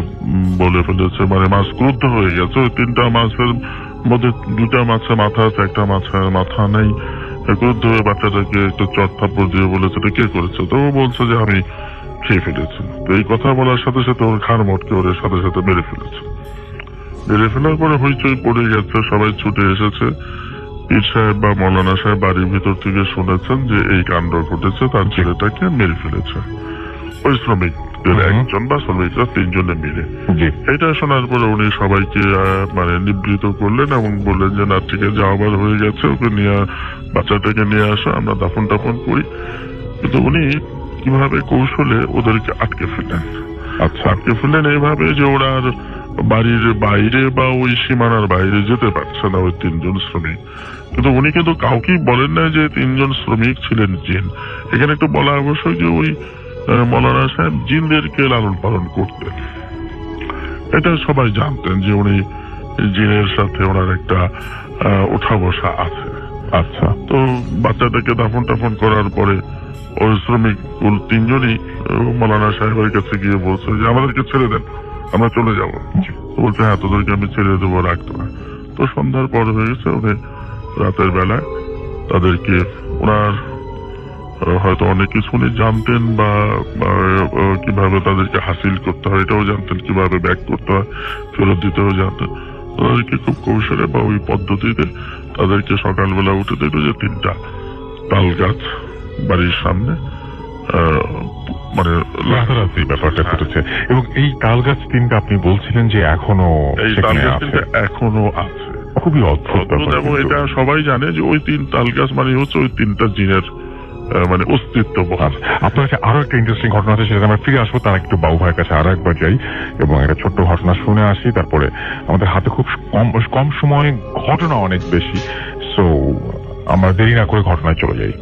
Speaker 6: বলে ফেলেছে, মানে মাছ ক্রুদ্ধ হয়ে গেছে, ওই 3টা মাছের মধ্যে 2টা মাছের মাথা আছে, একটা মাছের মাথা নেই। ক্রুদ্ধ হয়ে বাচ্চাটাকে একটা চট থাপ্পড় দিয়ে বলেছে এটা কে করেছে? তো ও বলছে যে আমি খেয়ে ফেলেছি। তো এই কথা বলার সাথে সাথে ওর ঘাড় মটকে ওর সাথে সাথে মেরে ফেলেছে। মেরে ফেলার পরে হইচই পড়ে গেছে, সবাই ছুটে এসেছে। পীর সাহেব বা মৌলানা সাহেব বাড়ির ভিতর থেকে শুনেছেন যে এই কাণ্ড ঘটেছে, তার ছেলেটাকে মেরে ফেলেছে ওই শ্রমিকদের একজন বা শ্রমিকরা 3 জনে মিলে। এটা শোনার পরে উনি সবাইকে মানে নিবৃত করলেন এবং বললেন যে না ঠিক আছে, আবার হয়ে গেছে, ওকে নিয়ে বাচ্চাটাকে নিয়ে আসা, আমরা দাফন টাফন করি। কিন্তু উনি কিভাবে কৌশলে ওদেরকে আটকে ফেললেন। আচ্ছা, আটকে ফেললেন এইভাবে যে ওরা আর বাড়ির বাইরে বা ওই সীমানার বাইরে যেতে পারছে না ওই 3 জন শ্রমিক। কিন্তু উনি কিন্তু কাউকেই বলেন না যে 3 জন শ্রমিক ছিলেন জিন। এখানে একটু বলা আবশ্যক যে ওই মৌলানা সাহেব জিনদেরকে লালন পালন করতেন, এটা সবাই জানতেন যে উনি জিনের সাথে ওনার একটা ওঠা বসা আছে। আচ্ছা, তো বাচ্চাটাকে দাফন টাফন করার পরে ওই শ্রমিক 3 জনই মৌলানা সাহেবের কাছে গিয়ে বলছে যে আমাদেরকে ছেড়ে দেন, আমরা চলে যাব। বলছে হ্যাঁ তোদেরকে আমি ছেড়ে দেবো, রাখতো না। তো সন্ধ্যার পর হয়ে গেছে, উনি রাতের বেলায় তাদেরকে ওনার হয়তো অনেক কিছু উনি জানতেন বা কিভাবে তাদেরকে হাসিল করতে হয় এটাও জানতেন, কিভাবে ব্যাক করতে হয় ফেরত দিতেও জানতেন। তাদেরকে খুব কৌশলে বা ওই পদ্ধতিতে তাদেরকে সকালবেলা উঠে দিল যে 3টা তাল গাছ বাড়ির সামনে মানে
Speaker 1: রাতারাতি ব্যাপারটা ঘটেছে। এবং এই তাল গাছ 3টা আপনি বলছিলেন যে এখনো
Speaker 6: এই তাল গাছ 3টা এখনো আছে,
Speaker 1: খুবই অদ্ভুত।
Speaker 6: এবং এটা সবাই জানে যে ওই 3 তাল গাছ মানে হচ্ছে ওই 3টা জিনের মানে অস্তিত্ব বহাল।
Speaker 1: আপনার কাছে আরো একটা ইন্টারেস্টিং ঘটনা আছে, সেটা আমরা ফিরে আসবো। তার একটু বাবু ভাইয়ের কাছে আরো একবার যাই এবং একটা ছোট্ট ঘটনা শুনে আসি। তারপরে আমাদের হাতে খুব কম সময়, ঘটনা অনেক বেশি, সো আমরা দেরি না করে ঘটনায় চলে যাই।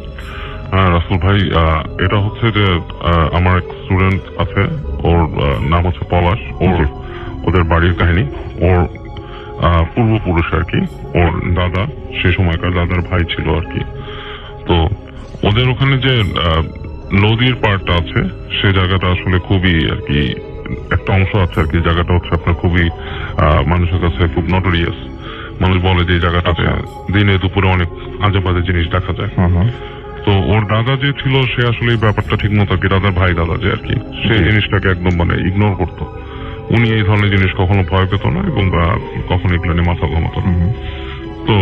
Speaker 4: হ্যাঁ রাসেল ভাই, এটা হচ্ছে যে আমার এক স্টুডেন্ট আছে, ওর নাম হচ্ছে পলাশ। ওদের বাড়ির কাহিনী, ওর পূর্বপুরুষ আর কি, ওর দাদা সে সময়কার দাদার ভাই ছিল আর কি। তো ওদের ওখানে যে নদীর পাড়টা আছে সে জায়গাটা আসলে খুবই আর কি একটা অংশ আছে আর কি, জায়গাটা হচ্ছে আপনার খুবই মানুষের কাছে খুব নটোরিয়াস। মানুষ বলে যে এই জায়গাটাতে দিনে দুপুরে অনেক আজে বাজে জিনিস দেখা যায়। তো ওর দাদা যে ছিল সে আসলে এই ব্যাপারটা ঠিক মতো আর কি, দাদার ভাই দাদা যে আর কি, সে জিনিসটাকে একদম মানে ইগনোর করতো। উনি এই ধরনের জিনিস কখনো ভয় পেত না এবং কখনো এগুলো নিয়ে মাথা ঘামাতো না। তো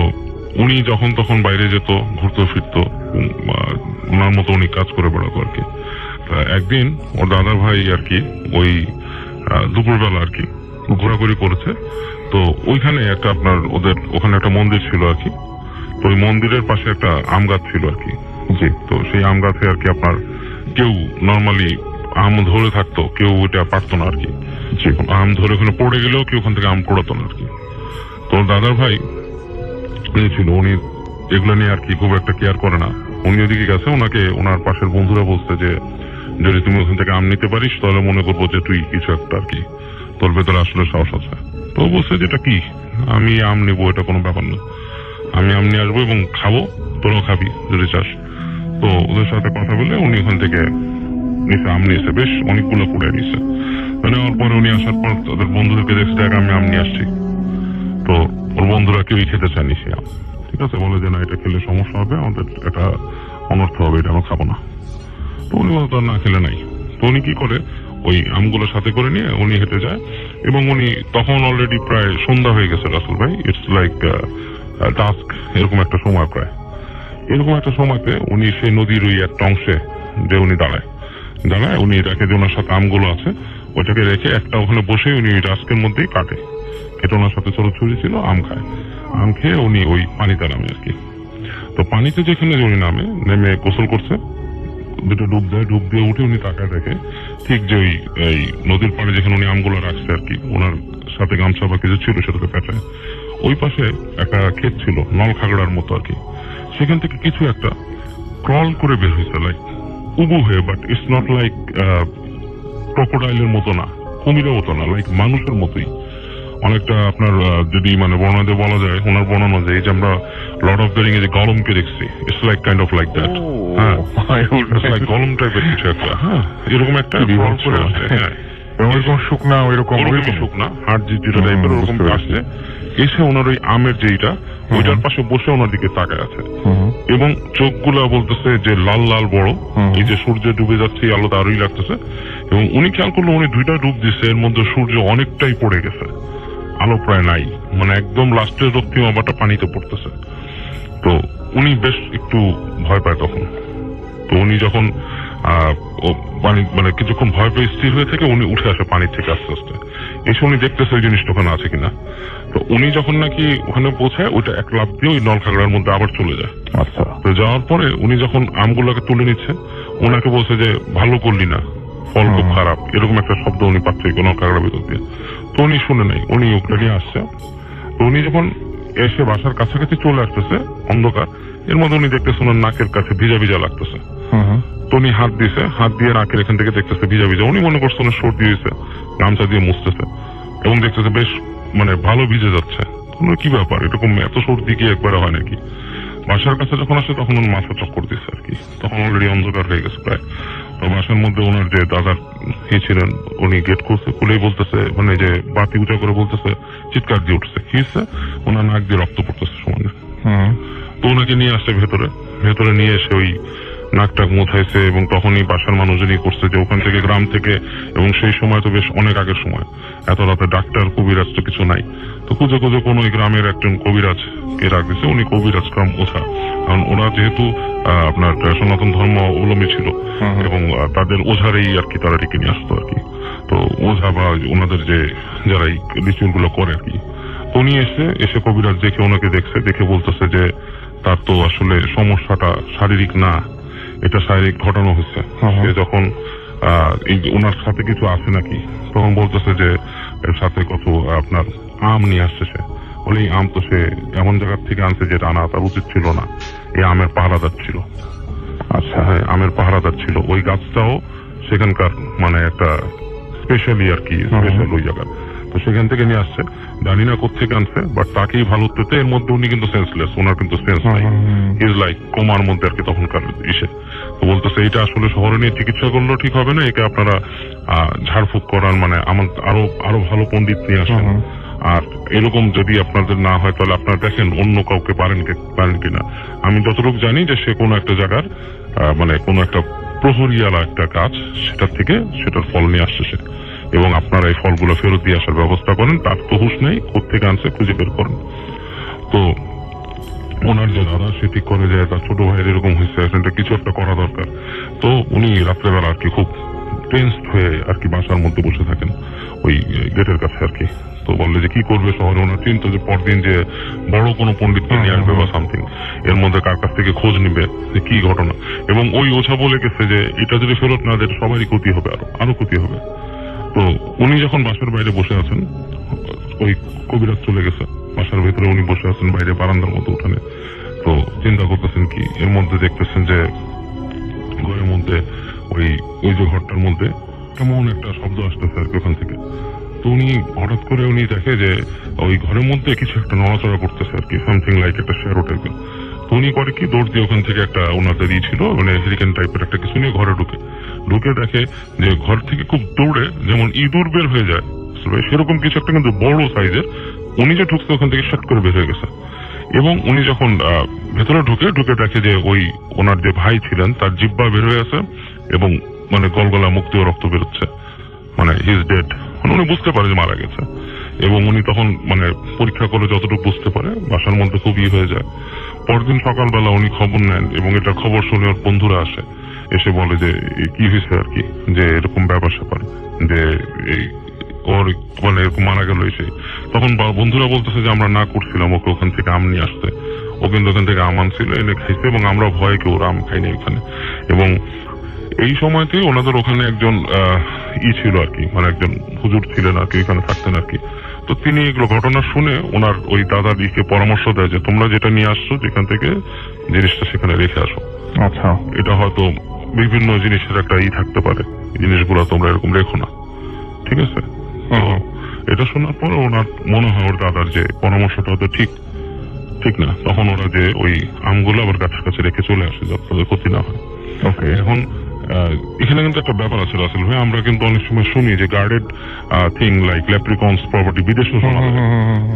Speaker 4: উনি যখন তখন বাইরে যেত, ঘুরতে ফিরতো, ওনার মতো উনি কাজ করে বেড়াতো আর কি। একদিন ওর দাদার ভাই আর কি ওই দুপুরবেলা আর কি ঘোরাঘুরি করেছে। তো ওইখানে একটা আপনার ওদের ওখানে একটা মন্দির ছিল আর কি। তো ওই মন্দিরের পাশে একটা আম গাছ ছিল আর কি। জি, তো সেই আম গাছে আর কি আপনার কেউ নর্মালি আম ধরে থাকতো, কেউ ওইটা পারতো না আর কি। আম ধরে ওখানে পড়ে গেলেও কেউ ওখান থেকে আম কুড়াতো না আর কি। তো দাদার ভাই ছিল, উনি এগুলো নিয়ে আর কি খুব একটা কেয়ার করে না। উনি ওদিকে গেছে, ওনাকে ওনার পাশের বন্ধুরা বলছে যে যদি তুমি ওখান থেকে আম নিতে পারিস তাহলে মনে করবো যে তুই কিছু একটা আর কি, তোর ভেতরে আসলে সাহস আছে। তো বলছে যেটা কি, আমি আম নেবো, এটা কোনো ব্যাপার না, আমি আম নিয়ে আসবো এবং খাবো, তোরাও খাবি যদি চাস। তো ওদের সাথে কথা বলে উনি ওখান থেকে নিচে আম নিয়েছে, বেশ অনেকগুলো কুড়ে নিয়েছে। নেওয়ার পরে উনি আসার পর তাদের বন্ধুদেরকে দেখছে দেখ আমি আম নিয়ে আসছি। তো ওর বন্ধুরা কেউই খেতে চায়নি সে আম, ঠিক আছে, বলে যে না এটা খেলে সমস্যা হবে, আমাদের এটা অনর্থ হবে, এটা আমরা খাবো না। তো উনি বলতো না খেলে নাই। তো উনি কি করে ওই আমগুলো সাথে করে নিয়ে উনি হেঁটে যায় এবং উনি তখন অলরেডি প্রায় সন্ধ্যা হয়ে গেছে রাসেল ভাই, ইটস লাইক ডাস্ক, এরকম একটা সময়, প্রায় এরকম একটা সময়তে উনি সেই নদীর ওই একটা অংশে যে উনি দাঁড়ায় উনি দেখে যে ওনার সাথে আমগুলো আছে, ওইটাকে রেখে একটা ওখানে বসে উনি ডাস্কের মধ্যেই কাটে, কেটে ওনার সাথে ছোট ছুরি ছিল, আম খায়। আম খেয়ে উনি ওই পানিতে নামে আর কি। তো পানিতে যেখানে উনি নেমে গোসল করছে, দুটো ডুব দেয়, ডুব দিয়ে উঠে উনি তাকায় দেখে ঠিক যে ওই এই নদীর পাড়ে যেখানে উনি আমগুলো রাখছে আর কি, ওনার সাথে গামছা বা কিছু ছিল সেটাতে পেঁচায়, ওই পাশে একটা ক্ষেত ছিল নল খাগড়ার মতো আর কি। সেখান থেকে কিছু একটা ক্রল করে বের হয়েছে, লাইক উবু হয়ে, বাট ইটস নট লাইক ক্রোকোডাইলের মতো না, কুমিরের মতো না, লাইক মানুষের মতোই অনেকটা আপনার যদি মানে বর্ণনাতে বলা যায়, ওনার বর্ণনা যে আমরা লর্ড অফ দ্য রিং এ যে গলমকে দেখছি, it's like kind of like that. হ্যাঁ, ইটস লাইক গলম টাইপের কিছু একটা। হ্যাঁ, এরকম একটা ফল করে আসছে। হ্যাঁ,
Speaker 1: ওইরকম শুকনা, ওইরকম
Speaker 4: শুকনা হাড় জিজিরা টাইপের ওরকম আসছে। এসে ওনার ওই আমের যেটা ওইটার পাশে বসে ওনার দিকে তাকায় আছে এবং চোখগুলা বলতেছে যে লাল লাল বড়, এই যে সূর্য ডুবে যাচ্ছে আলো আরোই লাগতেছে। এবং উনি খেয়াল করলো উনি 2টা ডুব দিচ্ছে, এর মধ্যে সূর্য অনেকটাই পড়ে গেছে, আলো প্রায় নাই, মানে একদম লাস্টের রক্তিম আবারটা পানিতে পড়তেছে। তো উনি বেশ একটু ভয় পায় তখন। তো উনি যখন মানে কিছুক্ষণ ভয় পেয়ে স্থির হয়ে থেকে উনি উঠে আসে পানির থেকে আস্তে আস্তে, এসে উনি দেখতেছে ওই জিনিসটা ওখানে আছে কিনা। তো উনি যখন নাকি ওখানে পৌঁছায় ওইটা এক লাফ দিয়ে ওই নলখাগড়ার মধ্যে আবার চলে যায়।
Speaker 1: আচ্ছা,
Speaker 4: তো যাওয়ার পরে উনি যখন আমগুলোকে তুলে নিচ্ছে ওনাকে বলছে যে ভালো করলি না, ফল খুব খারাপ, এরকম একটা শব্দ উনি পাচ্ছে নলখাগড়ার ভিতর দিয়ে। তো উনি শুনে নাই, উনি ওটা নিয়ে আসছে। তো উনি যখন এসে বাসার কাছাকাছি চলে আসতেছে অন্ধকার, এর মধ্যে উনি দেখতেছে ওনার নাকের কাছে ভিজা ভিজা লাগতেছে। তো উনি হাত দিছে, হাত দিয়ে নাকের এখান থেকে দেখতেছে ভিজা ভিজা। উনি মনে করছে ওনার সর্দি হয়েছে, গামছা দিয়ে মুছতেছে এবং দেখতেছে বেশ মানে ভালো ভিজে যাচ্ছে। কি ব্যাপার, এরকম এত সর্দি কি একবারে হয় নাকি? বাসার কাছে যখন আসে তখন ওর মাথা চক্কর দিচ্ছে আর কি, তখন অলরেডি অন্ধকার হয়ে গেছে প্রায়। তো বাসার মধ্যে ওনার যে দাদার ছিলেন উনি গেট খুলছে, খুলেই বলতেছে মানে যে বাতি উঁচা করে বলতেছে, চিৎকার দিয়ে উঠছে, কি হচ্ছে, ওনার নাক দিয়ে রক্ত পড়তেছে সমানে। তো ওনাকে নিয়ে আসছে ভেতরে নিয়ে এসে ওই নাকটাক মোছাইছে এবং তখনই বাসার মানুষজনই করছে যে ওখান থেকে গ্রাম থেকে, এবং সেই সময় তো বেশ অনেক আগের সময়, এত রাতে ডাক্তার কবিরাজ তো কিছু নাই, তো খুঁজে খুঁজে কোন ওই গ্রামের একজন কবিরাজ কে রাখ দিচ্ছে, উনি কবিরাজ গ্রাম ওঝা। কারণ ওরা যেহেতু আপনার সনাতন ধর্ম অবলম্বী ছিল এবং তাদের ওঝারেই আর কি তারা ডেকে নিয়ে আসতো আর কি। তো ওঝা বা ওনাদের যে যারা এই রিচুয়াল গুলো করে আর কি, উনি এসে কবিরাজ দেখে ওনাকে দেখে বলতেছে যে তার তো আসলে সমস্যাটা শারীরিক না, এটা শারীরিক ঘটানো হচ্ছে। সে যখন ওনার সাথে কিছু আছে নাকি, তখন বলতেছে যে এর সাথে কত আপনার আম নিয়ে আসছে সে, বলে এই আম তো সে এমন জায়গার থেকে আনছে যেটা আনা তার উচিত ছিল না, এই আমের পাহারাদার ছিল। আচ্ছা, হ্যাঁ, আমের পাহারাদার ছিল, ওই গাছটাও সেখানকার মানে একটা স্পেশালি আর কি, স্পেশাল ওই জায়গা। তো সেখান থেকে নিয়ে আসছে, জানি না কোথেকে আনছে, বাট তাকেই ভালো হতে। এর মধ্যে উনি কিন্তু সেন্সলেস, ওনার কিন্তু সেন্স নাই, ইজ লাইক কোমার মধ্যে আর কি তখনকার ইসে। তো বলতেছে এটা আসলে শহরে নিয়ে চিকিৎসা করলেও ঠিক হবে না, একে আপনারা ঝাড়ফুঁক করার মানে আমার আরো ভালো পণ্ডিত নিয়ে আসেন। আর এরকম যদি আপনাদের না হয় তাহলে আপনারা দেখেন অন্য কাউকে পারেন কিনা। আমি যতটুকু জানি যে সে কোনো একটা জায়গার মানে কোনো একটা প্রহরিয়ালা একটা কাজ, সেটার থেকে সেটার ফল নিয়ে আসছে সে, এবং আপনারা এই ফলগুলো ফেরত দিয়ে আসার ব্যবস্থা করেন, তার তো হুঁশ নেই, কোথেকে আনছে খুঁজে বের করেন। তো ওনার যে দাদা সে ঠিক করে যে তার ছোট ভাইয়ের এরকম হয়েছে, সেটা কিছু একটা করা দরকার। তো উনি রাত্রেবেলা আর কি খুব টেন্সড হয়ে আর কি বাসার মধ্যে বসে থাকেন ওই গেটের কাছে আর কি। তো বললে যে কি করবে শহরে, ওনার চিন্তা যে পরদিন যে বড় কোনো পণ্ডিতকে নিয়ে আসবে বা সামথিং, এর মধ্যে কার কাছ থেকে খোঁজ নিবে যে কি ঘটনা। এবং ওই ওঝা বলে গেছে যে এটা যদি ফেরত না দেয় সবারই ক্ষতি হবে, আরো ক্ষতি হবে। তো উনি যখন বাসার বাইরে বসে আছেন, ওই কবিরাজ চলে গেছে, বাসার ভেতরে উনি বসে আছেন বাইরে বারান্দার মতো উঠানে। তো চিন্তা করতেছেন কি, এর মধ্যে দেখতেছেন যে ঘরের মধ্যে ওই যে ঘরটার মধ্যে কেমন একটা শব্দ আসতেছে আর কি ওখান থেকে। তো উনি হঠাৎ করে উনি দেখে যে ওই ঘরের মধ্যে কিছু একটা নড়াচড়া করতেছে আর কি, সামথিং লাইক একটা শেয়ারো টাইপের। তো উনি করে কি, দৌড় দিয়ে ওখান থেকে একটা ওনাদের ছিল মানে হেরিকেন টাইপের একটা কিছু নিয়ে ঘরে ঢুকে দেখে যে ঘর থেকে খুব দৌড়ে যেমন ইঁদুর বের হয়ে যায় সেরকম কিছু একটা কিন্তু বড় সাইজের, উনি যে ঢুকছে ওখান থেকে শট করে বের হয়ে গেছে। এবং উনি যখন ভেতরে ঢুকে দেখে যে ওই ওনার যে ভাই ছিলেন তার জিহ্বা বের হয়ে আছে এবং মানে গলগলা মুখ দিয়ে রক্ত বেরোচ্ছে, মানে হি ইজ ডেড। উনি বুঝতে পারে যে মারা গেছে। এবং উনি তখন মানে পরীক্ষা করে যতটুকু বুঝতে পারে বাসার মধ্যে খুব হয়ে যায়। পরদিন সকালবেলা উনি খবর নেন এবং এটা খবর শুনে ওর বন্ধুরা এসে বলে যে কি হয়েছে আর কি, যে এরকম ব্যাপার স্যাপার, যে এই ওর মানে এরকম মারা গেল এসে। তখন বন্ধুরা বলতেছে যে আমরা না করছিলাম ওকে ওখান থেকে আম নিয়ে আসতে, ও কিন্তু ওখান থেকে আম আনছিল, এনে খাইছে এবং আমরা ভয়ে কেউ আম খাইনি ওখানে। এবং এই সময়তেই ওনাদের ওখানে একজন ছিল আর কি, মানে একজন হুজুর ছিলেন আর কি, এখানে থাকতেন আর কি। তো তিনি এগুলো ঘটনা শুনে ওনার ওই দাদার দিকে পরামর্শ দেয় যে তোমরা যেটা নিয়ে আসছো যেখান থেকে জিনিসটা সেখানে রেখে আসো।
Speaker 1: আচ্ছা,
Speaker 4: এটা হয়তো বিভিন্ন জিনিসের একটা থাকতে পারে, জিনিসগুলো তোমরা এরকম রেখো না, ঠিক ঠিক আছে? তো এটা শোনার পরে ওনার মনে হয় ওর দাদার যে পরামর্শটা হয়তো ঠিক না, তখন ওরা যে ওই আমগুলো আবার গাছের কাছে রেখে চলে আসে যাতে তাদের ক্ষতি না হয়।
Speaker 1: ওকে।
Speaker 4: এখন এখানে কিন্তু একটা ব্যাপার আছে রাসেল ভাই, আমরা কিন্তু অনেক সময় শুনি যে গার্ডেড থিং লাইক ল্যাপ্রিকনস প্রপার্টি বিদেশেও শোনা যায়।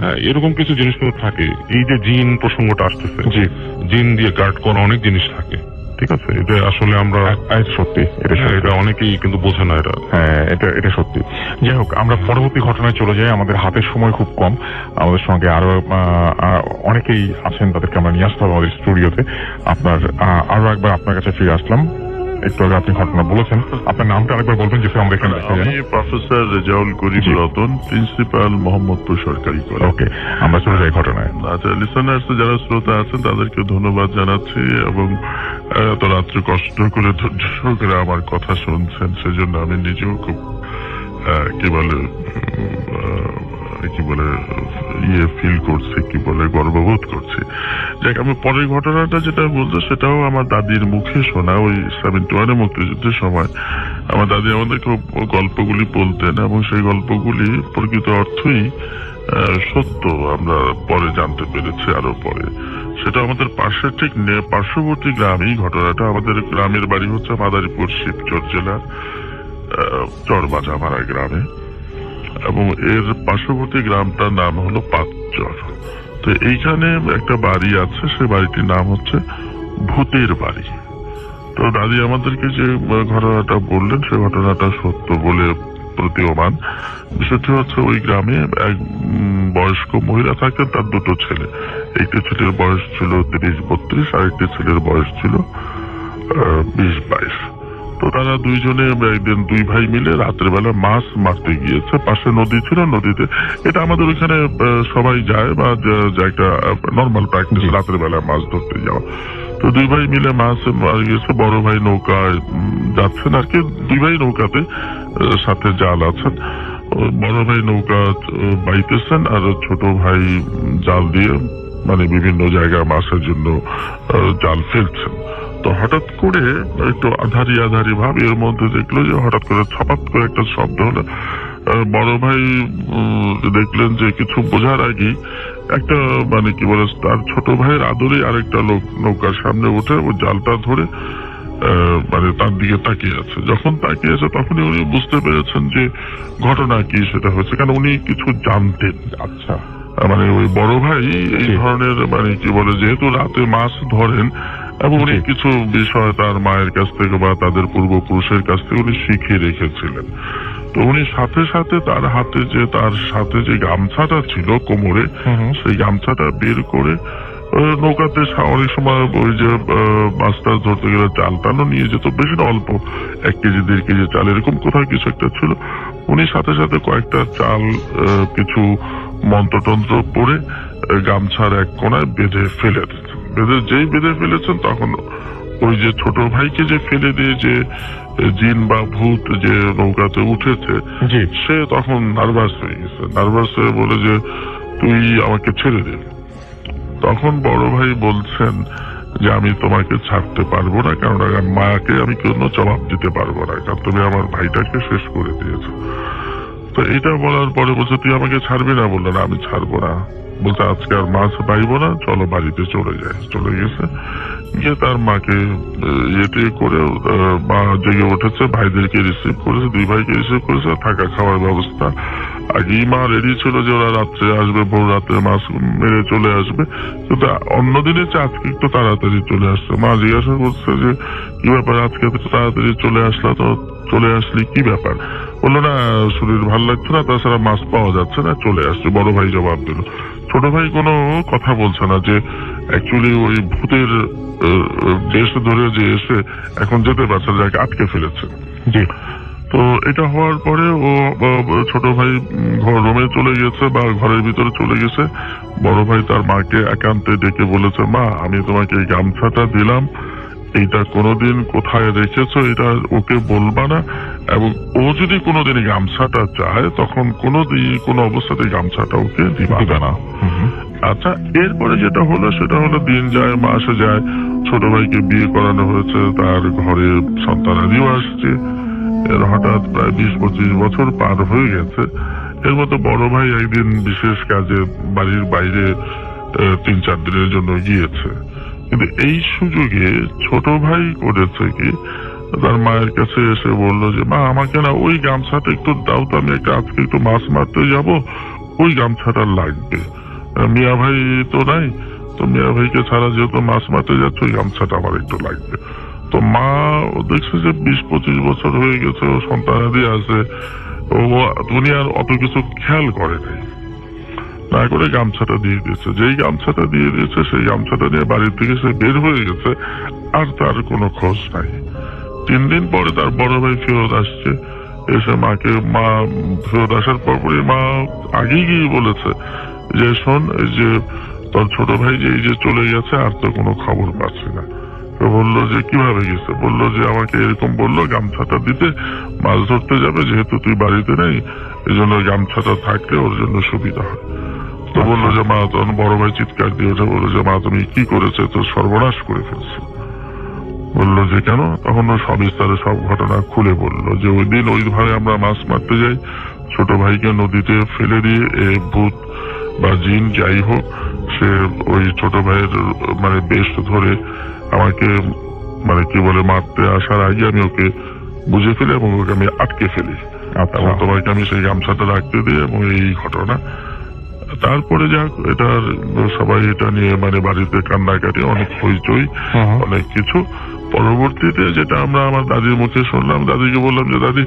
Speaker 4: হ্যাঁ, এরকম কিছু জিনিস কিন্তু থাকে। এই যে জিন প্রসঙ্গটা আসতেছে, জিন দিয়ে গার্ড করা অনেক জিনিস থাকে, ঠিক আছে? এটা আসলে আমরা
Speaker 1: সত্যি
Speaker 4: এটা অনেকেই কিন্তু বোঝে না এটা।
Speaker 1: হ্যাঁ, এটা সত্যি। যাই হোক, আমরা পরবর্তী ঘটনায় চলে যাই। আমাদের হাতের সময় খুব কম। আমাদের সঙ্গে আরো অনেকেই আছেন, তাদেরকে আমরা নিয়ে আসতে হবে আমাদের স্টুডিওতে। আরো একবার আপনার কাছে ফিরে আসলাম। একটু আগে আপনি ঘটনা বলেছেন, আপনার নামটা আরেকবার বলবেন যেটা আমরা এখানে দেখা যায়।
Speaker 6: আমি প্রফেসর রেজাউল করিম রতন, প্রিন্সিপাল মোহাম্মদপুর সরকারি কলেজ।
Speaker 1: ওকে, আমরা চলে যাই ঘটনায়।
Speaker 6: আচ্ছা, লিসনার্স যারা শ্রোতা আছেন তাদেরকে ধন্যবাদ জানাচ্ছি, এবং এত রাত্রে কষ্ট করে ধৈর্য সহকারে আমার কথা শুনছেন, সেজন্য আমি নিজেও খুব কি বলে ফিল করছি, গর্ববোধ করছি। দেখ, আমি পরের ঘটনাটা যেটা বলতো সেটাও আমার দাদির মুখে শোনা। ওই 71 মুক্তিযুদ্ধের সময় আমার দাদি আমাদের খুব গল্পগুলি বলতেন, এবং সেই গল্পগুলি প্রকৃত অর্থই সত্য আমরা পরে জানতে পেরেছি আরো পরে। সেটা আমাদের পাশের ঠিক পার্শ্ববর্তী গ্রামেই ঘটনাটা। আমাদের গ্রামের বাড়ি হচ্ছে মাদারীপুর শিবচর জেলার চরবাজামারা গ্রামে, এবং এর পার্শ্ববর্তী গ্রামটার নাম হলো পাঁচচর। তো এইখানে একটা বাড়ি আছে, সে বাড়িটির নাম হচ্ছে ভূতের বাড়ি। তো দাদি আমাদেরকে যে ঘটনাটা বললেন সে ঘটনাটা সত্য বলে প্রতীয়মান। বিষয়টি হচ্ছে, ওই গ্রামে এক বয়স্ক মহিলা থাকেন, তার দুটো ছেলে। একটি ছেলের বয়স ছিল 30-32, আর একটি ছেলের বয়স ছিল 20-22। তো তারা দুইজনে একদিন দুই ভাই মিলে রাতের বেলা মাছ মারতে গিয়েছে। পাশে নদী ছিল, নদীতে, এটা আমাদের ওইখানে সবাই যায় বা একটা নর্মাল প্র্যাকটিস, রাতের বেলা মাছ ধরতে যাওয়া। তো দুই ভাই মিলে মাছ মার গিয়েছে। বড় ভাই নৌকায় যাচ্ছেন আর কি, দুই ভাই নৌকাতে, সাথে জাল আছেন। বড় ভাই নৌকা বাইতেছেন, আর ছোট ভাই জাল দিয়ে মানে বিভিন্ন জায়গায় মাছের জন্য জাল ফেলছেন। তো হঠাৎ করে একটু আধারি ভাব, এর মধ্যে দেখলো যে হঠাৎ করে ছপাত করে একটা শব্দ হলো। বড় ভাই দেখলেন যে কিছু বোঝার আগেই একটা মানে কি বলে, তার ছোট ভাইয়ের আদরে আরেকটা লোক নৌকার সামনে উঠে ও জালটা ধরে মানে তার দিকে তাকিয়ে আছে। যখন তাকিয়ে আছে তখনই উনি বুঝতে পেরেছেন যে ঘটনা কি সেটা হচ্ছে, কারণ উনি কিছু জানতেন।
Speaker 1: আচ্ছা,
Speaker 6: মানে ওই বড় ভাই এই ধরনের মানে কি বলে, যেহেতু রাতে মাছ ধরেন, এবং উনি কিছু বিষয় তার মায়ের কাছ থেকে বা তাদের পূর্বপুরুষের কাছ থেকে উনি শিখে রেখেছিলেন। তো উনি সাথে সাথে তার সাথে যে গামছাটা ছিল কোমরে, সেই গামছাটা বের করে নৌকাতে অনেক সময় ওই যে মাছ টাছ ধরতে গেলে চাল টালও নিয়ে যেত, বেশি না, অল্প 1 কেজি 1.5 কেজি চাল এরকম কোথাও কিছু একটা ছিল। উনি সাথে সাথে কয়েকটা চাল কিছু মন্ত্রতন্ত্র পড়ে গামছার এক কোনায় বেঁধে ফেলে দিচ্ছেন। বেঁধে ফেলেছেন, তখন ওই যে ছোট ভাইকে যে ফেলে দিয়ে যে জিন বা ভূত যে নৌকাতে উঠেছে, সে তখন নার্ভাস হয়ে গেছে। নার্ভাস হয়ে বলে যে, তুই আমাকে ছেড়ে দে। তখন বড় ভাই বলছেন যে, আমি তোমাকে ছাড়তে পারবো না, কারণ মাকে আমি কোনো জবাব দিতে পারবো না, কারণ তুমি আমার ভাইটাকে শেষ করে দিয়েছো। তো এটা বলার পরে বলছে, তুই আমাকে ছাড়বি না? বললো, না, আমি ছাড়বো না। বলছে, আজকে আর মাছ পাইবো না, চলো বাড়িতে চলে যায়। চলে গেছে, গিয়ে তার মাকে ইয়েতে করে মা জেগে উঠেছে, ভাইদেরকে রিসিভ করেছে, দুই ভাইকে রিসিভ করেছে, থাকা খাওয়ার ব্যবস্থা আগেই মা রেডি ছিল যে ওরা রাত্রে আসবে, ভোর রাত্রে মাছ মেরে চলে আসবে। কিন্তু অন্যদিনের চেয়ে আজকে একটু তাড়াতাড়ি চলে আসছে। মা জিজ্ঞাসা করছে যে, কি ব্যাপার আজকে এত তাড়াতাড়ি চলে আসলা? তো চলে আসলি কি ব্যাপার? বললো, না, শরীর ভালো লাগছে না, তাছাড়া মাছ পাওয়া যাচ্ছে না, চলে আসছে। বড় ভাই জবাব দিল। ছোট ভাই কোনো কথা বলছে না যে অ্যাকচুয়ালি ওই ভূতের দেশ ধরে যে এসে এখন যেতে পারছে, যাকে আটকে ফেলেছে। তো এটা হওয়ার পরে ও ছোট ভাই রুমে চলে গেছে বা ঘরের ভিতরে চলে গেছে। বড় ভাই তার মাকে একান্তে ডেকে বলেছে, মা, আমি তোমাকে এই গামছাটা দিলাম, এইটা কোনোদিন কোথায় রেখেছো এটা ওকে বলবা না, এবং ও যদি কোনোদিন গামছাটা চায় তখন কোনো অবস্থাতে গামছাটা ওকে দিবা না। আচ্ছা, এরপরে যেটা হলো সেটা হলো, দিন যায়, মাস যায়, ছোট ভাইকে বিয়ে করানো হয়েছে, তার ঘরে সন্তানাদিও আসছে। এর হঠাৎ প্রায় 20-25 বছর পার হয়ে গেছে। এর মতো বড় ভাই একদিন বিশেষ কাজে বাড়ির বাইরে 3-4 দিনের জন্য গিয়েছে, কিন্তু এই সুযোগে ছোট ভাই করেছে কি, তার মায়ের কাছে এসে বলল যে মা আমাকে না ওই গামছাটা একটু দাও তো, আমি আজকে একটু মাছ মারতে যাব, ওই গামছাটা লাগবে। মিয়া ভাই তো নাই, তো মিয়া ভাইকে ছাড়া যেহেতু মাছ মারতে যাচ্ছে ওই গামছাটা আমার একটু লাগবে। তো মা দেখছে যে 20-25 বছর হয়ে গেছে, ও সন্তানাদি আছে, উনি আর অত কিছু খেয়াল করে নাই, না করে গামছাটা দিয়ে দিয়েছে। যেই গামছাটা দিয়ে দিয়েছে সেই গামছাটা নিয়ে বাড়ির থেকে সে বের হয়ে গেছে, আর তার কোনো খোঁজ নাই। 3 দিন পরে তার বড় ভাই ফেরত আসছে, এসে মা ফেরত আসার পরপরই মা আগেই গিয়ে বলেছে যে শোন, এই যে তোর ছোট ভাই যে এই যে চলে গেছে, আর তো কোনো খবর পাচ্ছি না। তো বললো যে কিভাবে গেছে, বললো যে আমাকে এরকম বললো গামছাটা দিতে, মাছ ধরতে যাবে, যেহেতু তুই বাড়িতে নেই এই জন্য গামছাটা থাকলে ওর জন্য সুবিধা হয়। তো বললো যে মা, তখন বড় ভাই চিৎকার দিয়ে ওঠে, বললো যে মা তুমি কি করেছে, তো সর্বনাশ করে ফেলছো। বললো যে কেন, তখন ও সবিস্তারে সব ঘটনা খুলে বললো যে ওই দিন ওইভাবে আমরা মাছ মারতে যাই, ছোট ভাইকে নদীতে ফেলে দিয়ে ভূত বা জিন যাই হোক, সে ওই ছোট ভাইয়ের মানে বেশ ধরে আমাকে মানে কি বলে মারতে আসার আগে আমি ওকে বুঝে ফেলি এবং ওকে আমি আটকে ফেলি, এবং তোমাকে আমি সেই গামছাটা রাখতে দিই, এবং এই ঘটনা। তারপরে যাক, এটার সবাই এটা নিয়ে মানে বাড়িতে কান্নাকাটি, অনেক হইচই, অনেক কিছু। পরবর্তীতে যেটা আমরা আমার দাদির মুখে শুনলাম, দাদিকে বললাম যে দাদি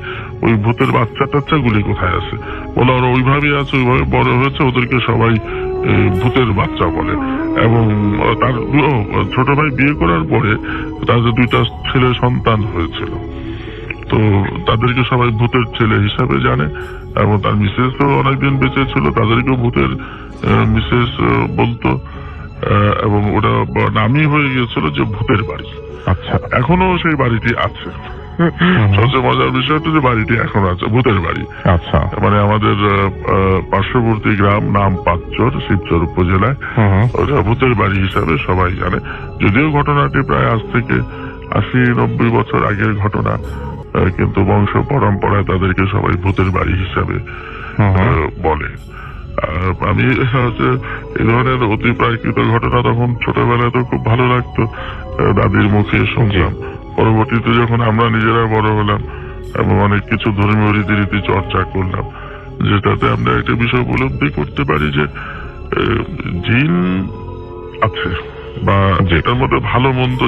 Speaker 6: ওই ভূতের বাচ্চা গুলি কোথায় আছে, বলে ওরা ওইভাবেই আছে, ওইভাবে বড় হয়েছে, ওদেরকে সবাই ভূতের বাচ্চা বলে। এবং তার ছোট ভাই বিয়ে করার পরে তাদের 2টা ছেলে সন্তান হয়েছিল, তো তাদেরকে সবাই ভূতের ছেলে হিসাবে জানে, এবং তার মিসেসও অনেকদিন বেঁচে ছিল, তাদেরকেও ভূতের মিসেস বলতো, এবং ওটা নামই হয়ে গিয়েছিল যে ভূতের বাড়ি।
Speaker 1: আচ্ছা,
Speaker 6: এখনো সেই বাড়িটি আছে। সবচেয়ে মজার বিষয়টা যে বাড়িটি এখন আছে, ভূতের বাড়ি।
Speaker 1: আচ্ছা, মানে
Speaker 6: আমাদের পার্শ্ববর্তী গ্রাম নাম পাঁচচর, শিবচর উপজেলায়, ওটা ভূতের বাড়ি হিসাবে সবাই জানে। যদিও ঘটনাটি প্রায় আজ থেকে 80-90 বছর আগের ঘটনা, কিন্তু বংশ পরম্পরায় তাদেরকে সবাই ভূতের বাড়ি হিসাবে বলে। আমি হচ্ছে এই ধরনের অতিপ্রাকৃত ঘটনা তখন ছোটবেলায় তো খুব ভালো লাগতো, দাদির মুখে শুনলাম। পরবর্তীতে যখন আমরা নিজেরা বড় হলাম এবং অনেক কিছু ধর্মীয় রীতিনীতি চর্চা করলাম, যেটাতে আমরা একটা বিষয় উপলব্ধি করতে পারি যে জিন আছে, বা যেটার মধ্যে ভালো মন্দ,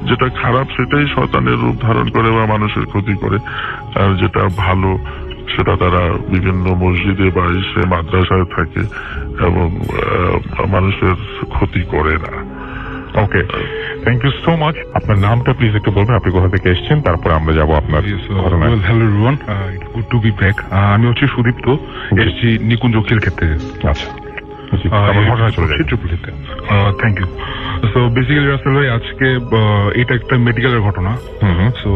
Speaker 6: যেটা খারাপ সেটাই শয়তানের রূপ ধারণ করে বা মানুষের ক্ষতি করে, আর যেটা ভালো সেটা তারা বিভিন্ন মসজিদে বা ইসে মাদ্রাসায় থাকে এবং মানুষের ক্ষতি করে না।
Speaker 1: ওকে, থ্যাংক ইউ সো মাচ। আপনার নামটা প্লিজ একটু বলবেন, আপনি কোথা থেকে এসেছেন, তারপরে আমরা যাবো আপনার ঘটনায়।
Speaker 7: Hello everyone, it's good to be back. আমি হচ্ছে সুদীপ্ত, এসেছি নিকুঞ্জ খিলক্ষেত থেকে।
Speaker 1: আচ্ছা, ঘটনা চলে যাচ্ছে।
Speaker 7: Thank you. So basically Rasel ভাই, আজকে এটা একটা মেডিকেলের ঘটনা। সো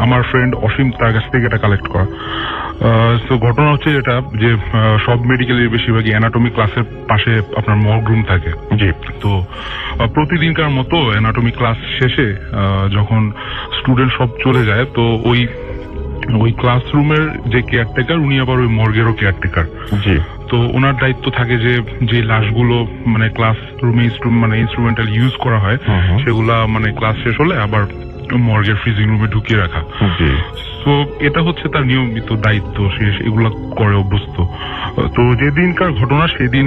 Speaker 7: আমার ফ্রেন্ড অসীম তার কাছ থেকে এটা কালেক্ট করা। সো ঘটনা হচ্ছে এটা যে সব মেডিকেলের বেশিরভাগই অ্যানাটমি ক্লাসের পাশে আপনার মর্গ রুম থাকে।
Speaker 1: জি।
Speaker 7: তো প্রতিদিনকার মতো অ্যানাটমি ক্লাস শেষে যখন স্টুডেন্ট সব চলে যায়, তো ওই ক্লাসরুমের যে কেয়ারটেকার, উনি আবার ওই মর্গেরও কেয়ারটেকার।
Speaker 1: জি।
Speaker 7: তো ওনার দায়িত্ব থাকে যে লাশগুলো মানে ক্লাসরুমে ইনস্ট্রুমেন্টাল ইউজ করা হয়, সেগুলা মানে ক্লাস শেষ হলে আবার মর্গের ফ্রিজিং রুমে ঢুকিয়ে রাখা। তো এটা হচ্ছে তার নিয়মিত দায়িত্ব, সে এগুলা করে অভ্যস্ত। তো যেদিনকার ঘটনা সেদিন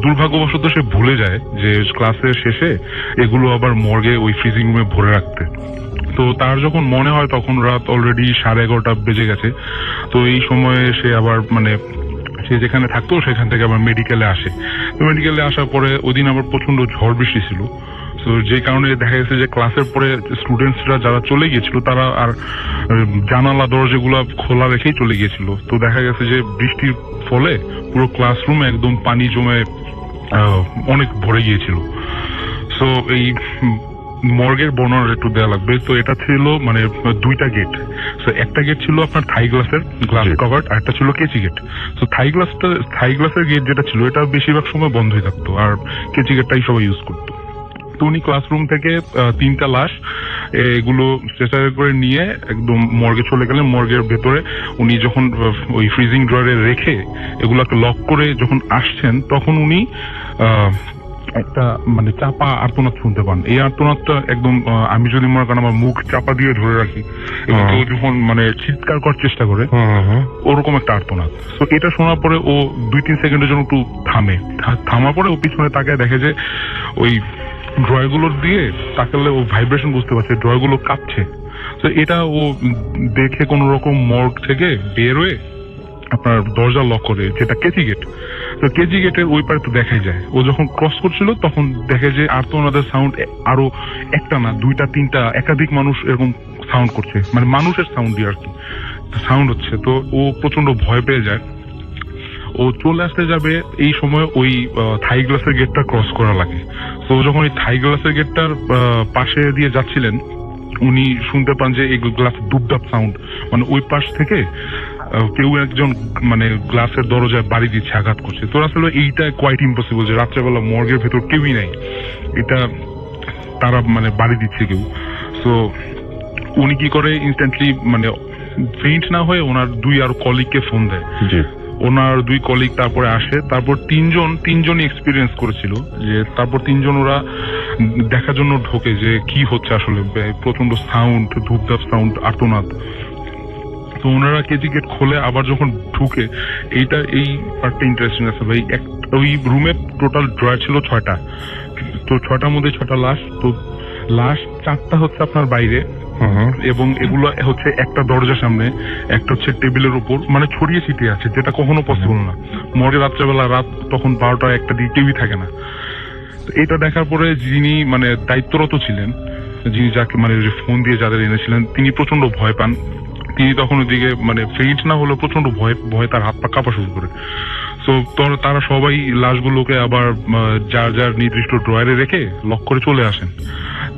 Speaker 7: দুর্ভাগ্যবশত সে ভুলে যায় যে ক্লাসের শেষে এগুলো আবার মর্গে ওই ফ্রিজিং রুমে ভরে রাখতে। তো তার যখন মনে হয় তখন রাত অলরেডি 11:30 বেজে গেছে। তো এই সময়ে সে আবার মানে সে যেখানে থাকতো সেখান থেকে আবার মেডিকেলে আসে। তো মেডিকেলে আসার পরে ওই দিন আবার প্রচন্ড ঝড় বৃষ্টি ছিল। তো যে কারণে দেখা গেছে যে ক্লাসের পরে স্টুডেন্টসরা যারা চলে গিয়েছিল তারা আর জানালা দরজাগুলো খোলা রেখেই চলে গিয়েছিল। তো দেখা গেছে যে বৃষ্টির ফলে পুরো ক্লাসরুমে একদম পানি জমে অনেক ভরে গিয়েছিল। সো এই মর্গের বর্ণনা একটু দেওয়া লাগবে। তো এটা ছিল মানে 2টা গেট। তো একটা গেট ছিল আপনার থাই গ্লাসের, গ্লাস কভার্ড, আর একটা ছিল কেচি গেট। তো থাই গ্লাসের গেট যেটা ছিল এটা বেশিরভাগ সময় বন্ধই থাকতো, আর কেচি গেটটাই সবাই ইউজ করতো। তো উনি ক্লাসরুম থেকে 3টা লাশ এগুলো স্ট্রেচারে করে নিয়ে একদম মর্গে চলে গেলেন। মর্গের ভেতরে উনি যখন ওই ফ্রিজিং ড্রয়ারে রেখে এগুলাকে লক করে যখন আসছেন, তখন উনি একটা মানে চাপা আর্তনাদ শুনতে পান। এই আর্তনাদটা একদম আমি যদি মনে করেন আমার মুখ চাপা দিয়ে ধরে রাখি এবং কেউ যখন মানে চিৎকার করার চেষ্টা করে ওরকম একটা আর্তনাদ। তো এটা শোনার পরে ও 2-3 সেকেন্ডের জন্য একটু থামার পরে ও পিছনে তাকায় দেখে যে ওই ড্রয়ারগুলোর দিয়ে তাকালে ও ভাইব্রেশন বুঝতে পারছে, ড্রয়ারগুলো কাঁপছে। তো এটা ও দেখে কোন রকম মর্গ থেকে বের হয়ে আপনার দরজা লক করে, যেটা কেজি গেট। তো কেজি গেটের ওই পারে তো দেখাই যায়, ও যখন ক্রস করছিল তখন দেখে যে আর্তনাদের সাউন্ড আরো একটা না 2টা-3টা একাধিক মানুষ এরকম সাউন্ড করছে, মানে মানুষের সাউন্ড দিয়ে আর কি সাউন্ড হচ্ছে। তো ও প্রচন্ড ভয় পেয়ে যায়। ও চলে আসতে যাবে, এই সময় ওই থাই গ্লাসের গেটটা ক্রস করা লাগে। তো যখন ওই থাই গ্লাসের গেটটার পাশে দিয়ে যাচ্ছিলেন, উনি শুনতে পান যে এই গ্লাস দুপদাপ সাউন্ড, মানে ওই পাশ থেকে কেউ একজন মানে গ্লাসের দরজায় বাড়ি দিচ্ছে, আঘাত করছে। তো আসলে এইটা কোয়াইট ইম্পসিবল যে রাত্রেবেলা মর্গের ভেতর কেউই নাই, এটা তারা মানে বাড়ি দিচ্ছে কেউ। তো উনি কি করে, ইনস্ট্যান্টলি মানে ফেইন্ট না হয়ে ওনার 2 আর কলিগকে ফোন দেয়। ওনার 2 কলিগ তারপরে আসে। তারপর তিনজনই এক্সপিরিয়েন্স করেছিল যে তারপর 3জন ওরা দেখার জন্য ঢোকে যে কি হচ্ছে আসলে, প্রচন্ড সাউন্ড, ধূপধাপ সাউন্ড, আর্তনাদ। তো ওনারা কেজি গেট খোলে, আবার যখন ঢুকে, এই পার্টটা ইন্টারেস্টিং আছে ভাই। ওই রুমে টোটাল ড্রয়ার ছিল 6টা, তো 6টার মধ্যে 6টা লাশ। তো লাশ 4টা হচ্ছে আপনার বাইরে, এবং এগুলো হচ্ছে একটা দরজার সামনে, একটা হচ্ছে টেবিলের উপর, মানে ছড়িয়ে ছিটিয়ে আছে, যেটা কখনো পসিবল না। মর্গে রাত্রেবেলা রাত তখন 12টা-1টা দিয়ে কেউই থাকে না। এটা দেখার পরে যিনি মানে দায়িত্বরত ছিলেন, যিনি যাকে মানে ফোন দিয়ে যাদের এনেছিলেন, তিনি প্রচন্ড ভয় পান। তিনি তখন ওইদিকে মানে ফেইন্ট না হলেও প্রচন্ড ভয় তার হাত পা কাঁপা শুরু করে। তো তারা সবাই লাশগুলোকে আবার যার যার নির্দিষ্ট ড্রয়ারে রেখে লক করে চলে আসেন।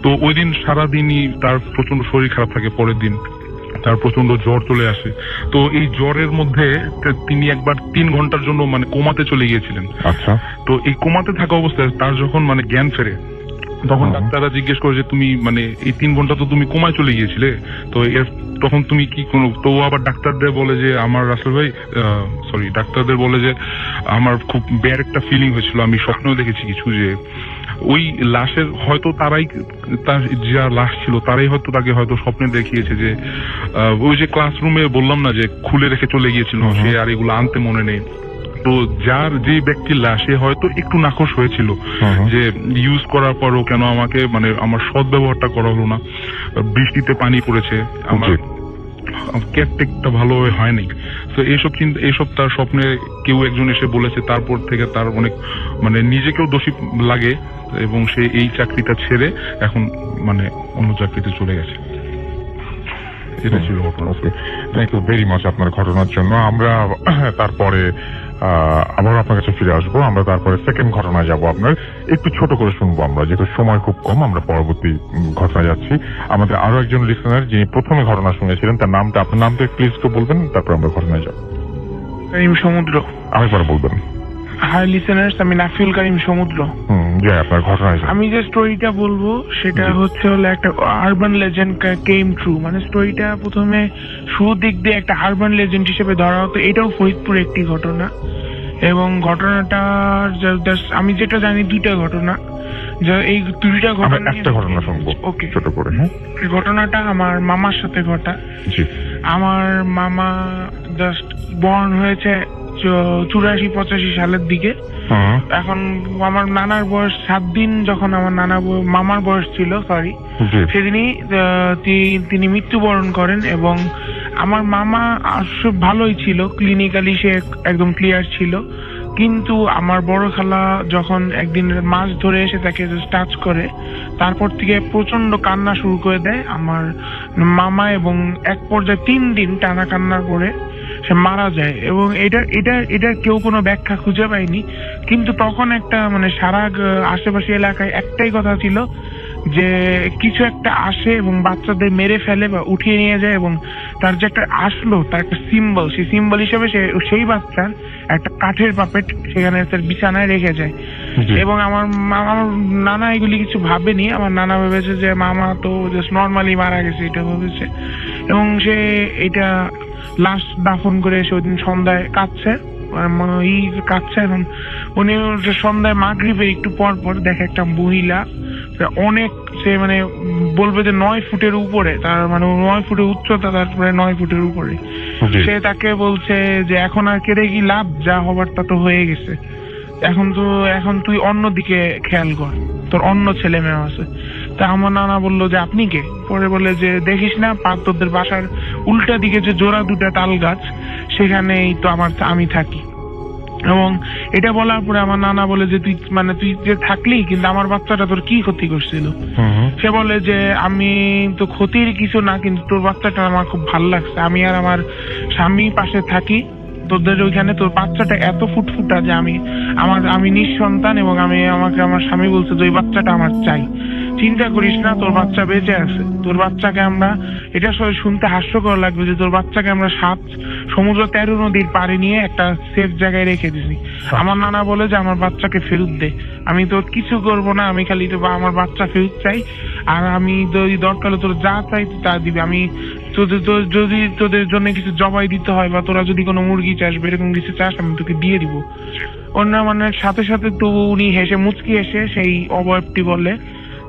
Speaker 7: তো ওই দিন সারাদিনই তার প্রচন্ড শরীর খারাপ থাকে। পরের দিন তার প্রচন্ড জ্বর চলে আসে। তো এই জ্বরের মধ্যে তিনি একবার 3 ঘন্টার জন্য মানে কোমাতে চলে গিয়েছিলেন।
Speaker 1: আচ্ছা।
Speaker 7: তো এই কোমাতে থাকা অবস্থায় তার যখন মানে জ্ঞান ফেরে, তখন ডাক্তাররা জিজ্ঞেস করে যে তুমি মানে এই 3 ঘন্টা তো তুমি কোমায় চলে গিয়েছিলে, তো তখন তুমি কি কোনো, তো আবার ডাক্তারদের বলে যে আমার রাসেল ভাই ডাক্তারদের বলে যে আমার খুব ব্যাড একটা ফিলিং হয়েছিল, আমি স্বপ্নেও দেখেছি কিছু, যে ওই লাশের হয়তো তার যা লাশ ছিল তারাই হয়তো তাকে হয়তো স্বপ্নে দেখিয়েছে যে ওই যে ক্লাসরুমে বললাম না যে খুলে রেখে চলে গিয়েছিল, সে আর এগুলো আনতে মনে নেই। তো যে ব্যক্তির লাশ, সে হয়তো একটু নাখোশ হয়েছিল যে ইউজ করার পরও কেন আমাকে মানে আমার সৎ ব্যবহারটা করা হলো না, বৃষ্টিতে পানি পড়েছে, আমার কেয়ারটেকটা ভালোভাবে হয়নি। তো এইসব তার স্বপ্নে কেউ একজন এসে বলেছে। তারপর থেকে তার অনেক মানে নিজেকেও দোষী লাগে এবং সে এই চাকরিটা ছেড়ে এখন মানে অন্য চাকরিতে চলে গেছে। এটা ছিল ঘটনা।
Speaker 1: থ্যাংক ইউ ভেরি মাচ আপনার ঘটনার জন্য। আমরা তারপরে আবার আপনার কাছে ফিরে আসবো। আমরা তারপরে সেকেন্ড ঘটনায় যাব। আপনার একটু ছোট করে শুনবো আমরা, যেহেতু সময় খুব কম। আমরা পরবর্তী ঘটনায় যাচ্ছি। আমাদের আরো একজন লিসেনার যিনি প্রথমে ঘটনা শুনেছিলেন, তার নামটা, আপনার নামটা প্লিজ তো বলবেন, তারপর আমরা ঘটনায় যাব।
Speaker 5: কারিম সমুদ্র।
Speaker 1: আরেকবার বলবেন।
Speaker 5: হাই লিসেনার্স, আমি নাফিউল কারিম সমুদ্র।
Speaker 1: আপনার ঘটনায়
Speaker 5: আমি যে স্টোরিটা বলবো সেটা হচ্ছে হলো একটা আরবান লেজেন্ড কেম ট্রু। মানে স্টোরিটা প্রথমে শুরু দিক দিয়ে একটা আরবান লেজেন্ড হিসেবে ধরা হতো। এটাও ফরিদপুর একটি ঘটনা, এবং ঘটনাটা আমি যেটা জানি 2টা ঘটনা। এই 2টা ঘটনা,
Speaker 1: একটা ঘটনা শুনবো ওকে ছোট করে।
Speaker 5: এই ঘটনাটা আমার মামার সাথে ঘটা। আমার মামা জাস্ট বর্ন হয়েছে 84-85 সালের দিকে। এখন আমার নানার বয়স 7 দিন যখন আমার মামার বয়স ছিল, সেদিনই তিনি মৃত্যুবরণ করেন। এবং আমার মামা ভালোই ছিল, ক্লিনিক্যালি সে একদম ক্লিয়ার ছিল। কিন্তু আমার বড় খালা যখন একদিন মাছ ধরে এসে তাকে টাচ করে, তারপর থেকে প্রচন্ড কান্না শুরু করে দেয় আমার মামা, এবং এক পর্যায়ে 3 দিন টানা কান্না করে সে মারা যায়। এবং এটা কেউ কোনো ব্যাখ্যা খুঁজে পায়নি। কিন্তু তখন একটা মানে সারা আশেপাশে এলাকায় একটাই কথা ছিল যে কিছু একটা আসে এবং বাচ্চাদের মেরে ফেলে বা উঠিয়ে নিয়ে যায়, এবং তার যে একটা আসলো তার একটা সিম্বল, সেই সিম্বল হিসেবে সেই বাচ্চার একটা কাঠের পাপেট সেখানে তার বিছানায় রেখে যায়।
Speaker 1: জি।
Speaker 5: এবং আমার নানা এগুলি কিছু ভাবেনি। আমার নানা ভেবেছে যে মামা তো জাস্ট নর্মালি মারা গেছে, এটা ভেবেছে। এবং সে এটা লাশ দাফন করে এসে ওই দিন সন্ধ্যায় কাঁদছে, কাঁদছে। এখন উনি সন্ধ্যায় মাগরিবের একটু পর পর দেখে একটা মহিলা অনেক, সে মানে বলবে যে 9 ফুটের উপরে, তার মানে 9 ফুটের উচ্চতা, তারপরে 9 ফুটের উপরে।
Speaker 1: জি।
Speaker 5: সে তাকে বলছে যে এখন আর কেঁদে কি লাভ, যা হবার তা তো হয়ে গেছে, এখন তুই অন্যদিকে খেয়াল কর, তোর অন্য ছেলে মেয়ে আছে। তা আমার নানা বললো যে আপনি কে? পরে বলে যে দেখিস না তোদের বাসার উল্টা দিকে যে জোড়া দুটা তাল গাছ, সেখানেই তো আমি থাকি। এবং এটা বলার পরে আমার নানা বলে যে তুই যে থাকলি, কিন্তু আমার বাচ্চাটা তোর কি ক্ষতি করছিল? সে বলে যে আমি তো ক্ষতির কিছু না, কিন্তু তোর বাচ্চাটা আমার খুব ভালো লাগছে, আমি আর আমার স্বামী পাশে থাকি তোদের ওইখানে, তোর বাচ্চাটা এত ফুটফুটা যে আমি নিঃসন্তান, এবং আমাকে আমার স্বামী বলছে যে ওই বাচ্চাটা আমার চাই। চিন্তা করিস না, তোর বাচ্চা বেঁচে আছে। তোর বাচ্চাকে আমরা, এটা শুনতে হাস্যকর লাগবে যে তোর বাচ্চাকে আমরা 7 সমুদ্র 13 নদীর পাড়ে নিয়ে একটা সেফ জায়গায় রেখে দিছি। আমার নানা বলে যে আমার বাচ্চাকে ফেরত দে, আমি তোর কিছু করবো না, আমি খালি তো আমার বাচ্চা ফেরত চাই। আর আমি দরকার তোর যা চাই তা দিবি, আমি যদি তোদের জন্য কিছু জবাই দিতে হয়, বা তোরা যদি কোনো মুরগি চাস বা এরকম কিছু চাস, আমি তোকে দিয়ে দিব। অন্য মানে সাথে সাথে তো উনি হেসে মুচকি এসে সেই অবয়বটি বলে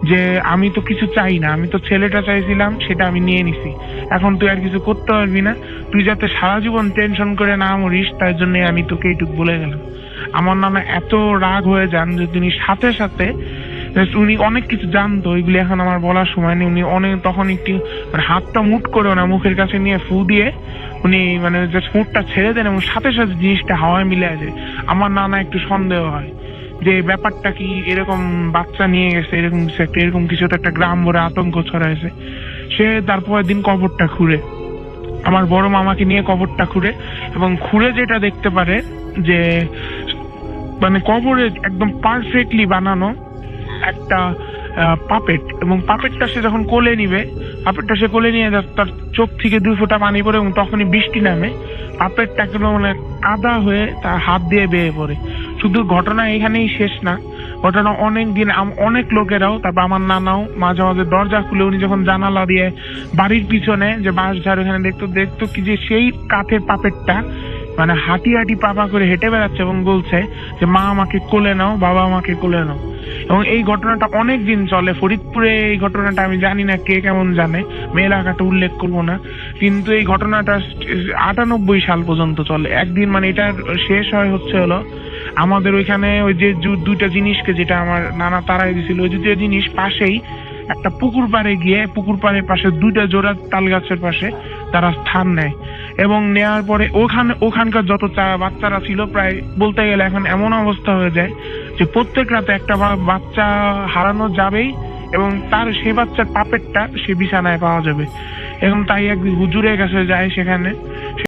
Speaker 5: যে আমি তো কিছু চাই না, আমি তো ছেলেটা চাইছিলাম, সেটা আমি নিয়ে নিছি, এখন তুই আর কিছু করতে পারবি না, তুই যাতে সারা জীবন টেনশন করে না মরিস, তার জন্য আমি তোকে এইটুকু বলে গেলাম। আমার নানা এত রাগ হয়ে যান যে তিনি সাথে সাথে, উনি অনেক কিছু জানতো, এগুলি এখন আমার বলার সময় নেই, উনি অনেক তখন একটু হাতটা মুট করে ওনার মুখের কাছে নিয়ে ফু দিয়ে উনি জাস্ট মুখটা ছেড়ে দেন, এবং সাথে সাথে জিনিসটা হাওয়ায় মিলে যায়। আমার নানা একটু সন্দেহ হয় যে ব্যাপারটা কি, এরকম বাচ্চা নিয়ে গেছে, এরকম কিছু তো একটা গ্রাম ভরে আতঙ্ক ছড়াইছে। সে তারপরের দিন কবরটা খুঁড়ে, আমার বড় মামাকে নিয়ে কবরটা খুঁড়ে, এবং খুঁড়ে যেটা দেখতে পারে যে কবরে একদম পারফেক্টলি বানানো একটা পাপেট, এবং পাপেটটা সে যখন কোলে নিবে, সে কোলে নিয়ে তার চোখ থেকে 2 ফোঁটা পানি পড়ে, এবং তখনই বৃষ্টি নামে, পাপেটটা কাদা হয়ে তার হাত দিয়ে বেয়ে পড়ে। শুধু ঘটনা এখানেই শেষ না, ঘটনা অনেক দিন অনেক লোকেরাও, তারপর আমার নানাও মাঝে মাঝে দরজা খুলে উনি যখন জানালা দিয়ে বাড়ির পিছনে যে বাঁশ ঝাড় ওখানে দেখতো কি যে সেই কাঠের পাপেটটা হাঁটি পাপা করে হেঁটে বেড়াচ্ছে, এবং বলছে যে মা আমাকে কোলে নাও, বাবা আমাকে কোলে নাও। এবং এই ঘটনাটা অনেক দিন চলে ফরিদপুরে। এই ঘটনাটা আমি জানি না কে কেমন জানে, আমি এলাকাটা উল্লেখ করবো না, কিন্তু এই ঘটনাটা 98 সাল পর্যন্ত চলে। একদিন এটার শেষ হলো আমাদের ওইখানে ওই যে 2টা জিনিসকে, যেটা আমার নানা তাড়াই দিছিল, ওই 2টা জিনিস পাশেই একটা পুকুর পাড়ে গিয়ে, পুকুর পাড়ের পাশে 2টা জোড়া তাল গাছের পাশে তারা স্থান নেয়, এবং নেওয়ার পরে ওখানকার যত বাচ্চারা ছিল, প্রায় বলতে গেলে এখন এমন অবস্থা হয়ে যায় যে প্রত্যেক রাতে একটা বাচ্চা হারানো যাবেই, এবং তার সেই বাচ্চার পাপেটটা সে বিছানায় পাওয়া যাবে। এবং তাই এক হুজুরের কাছে যায়, সেখানে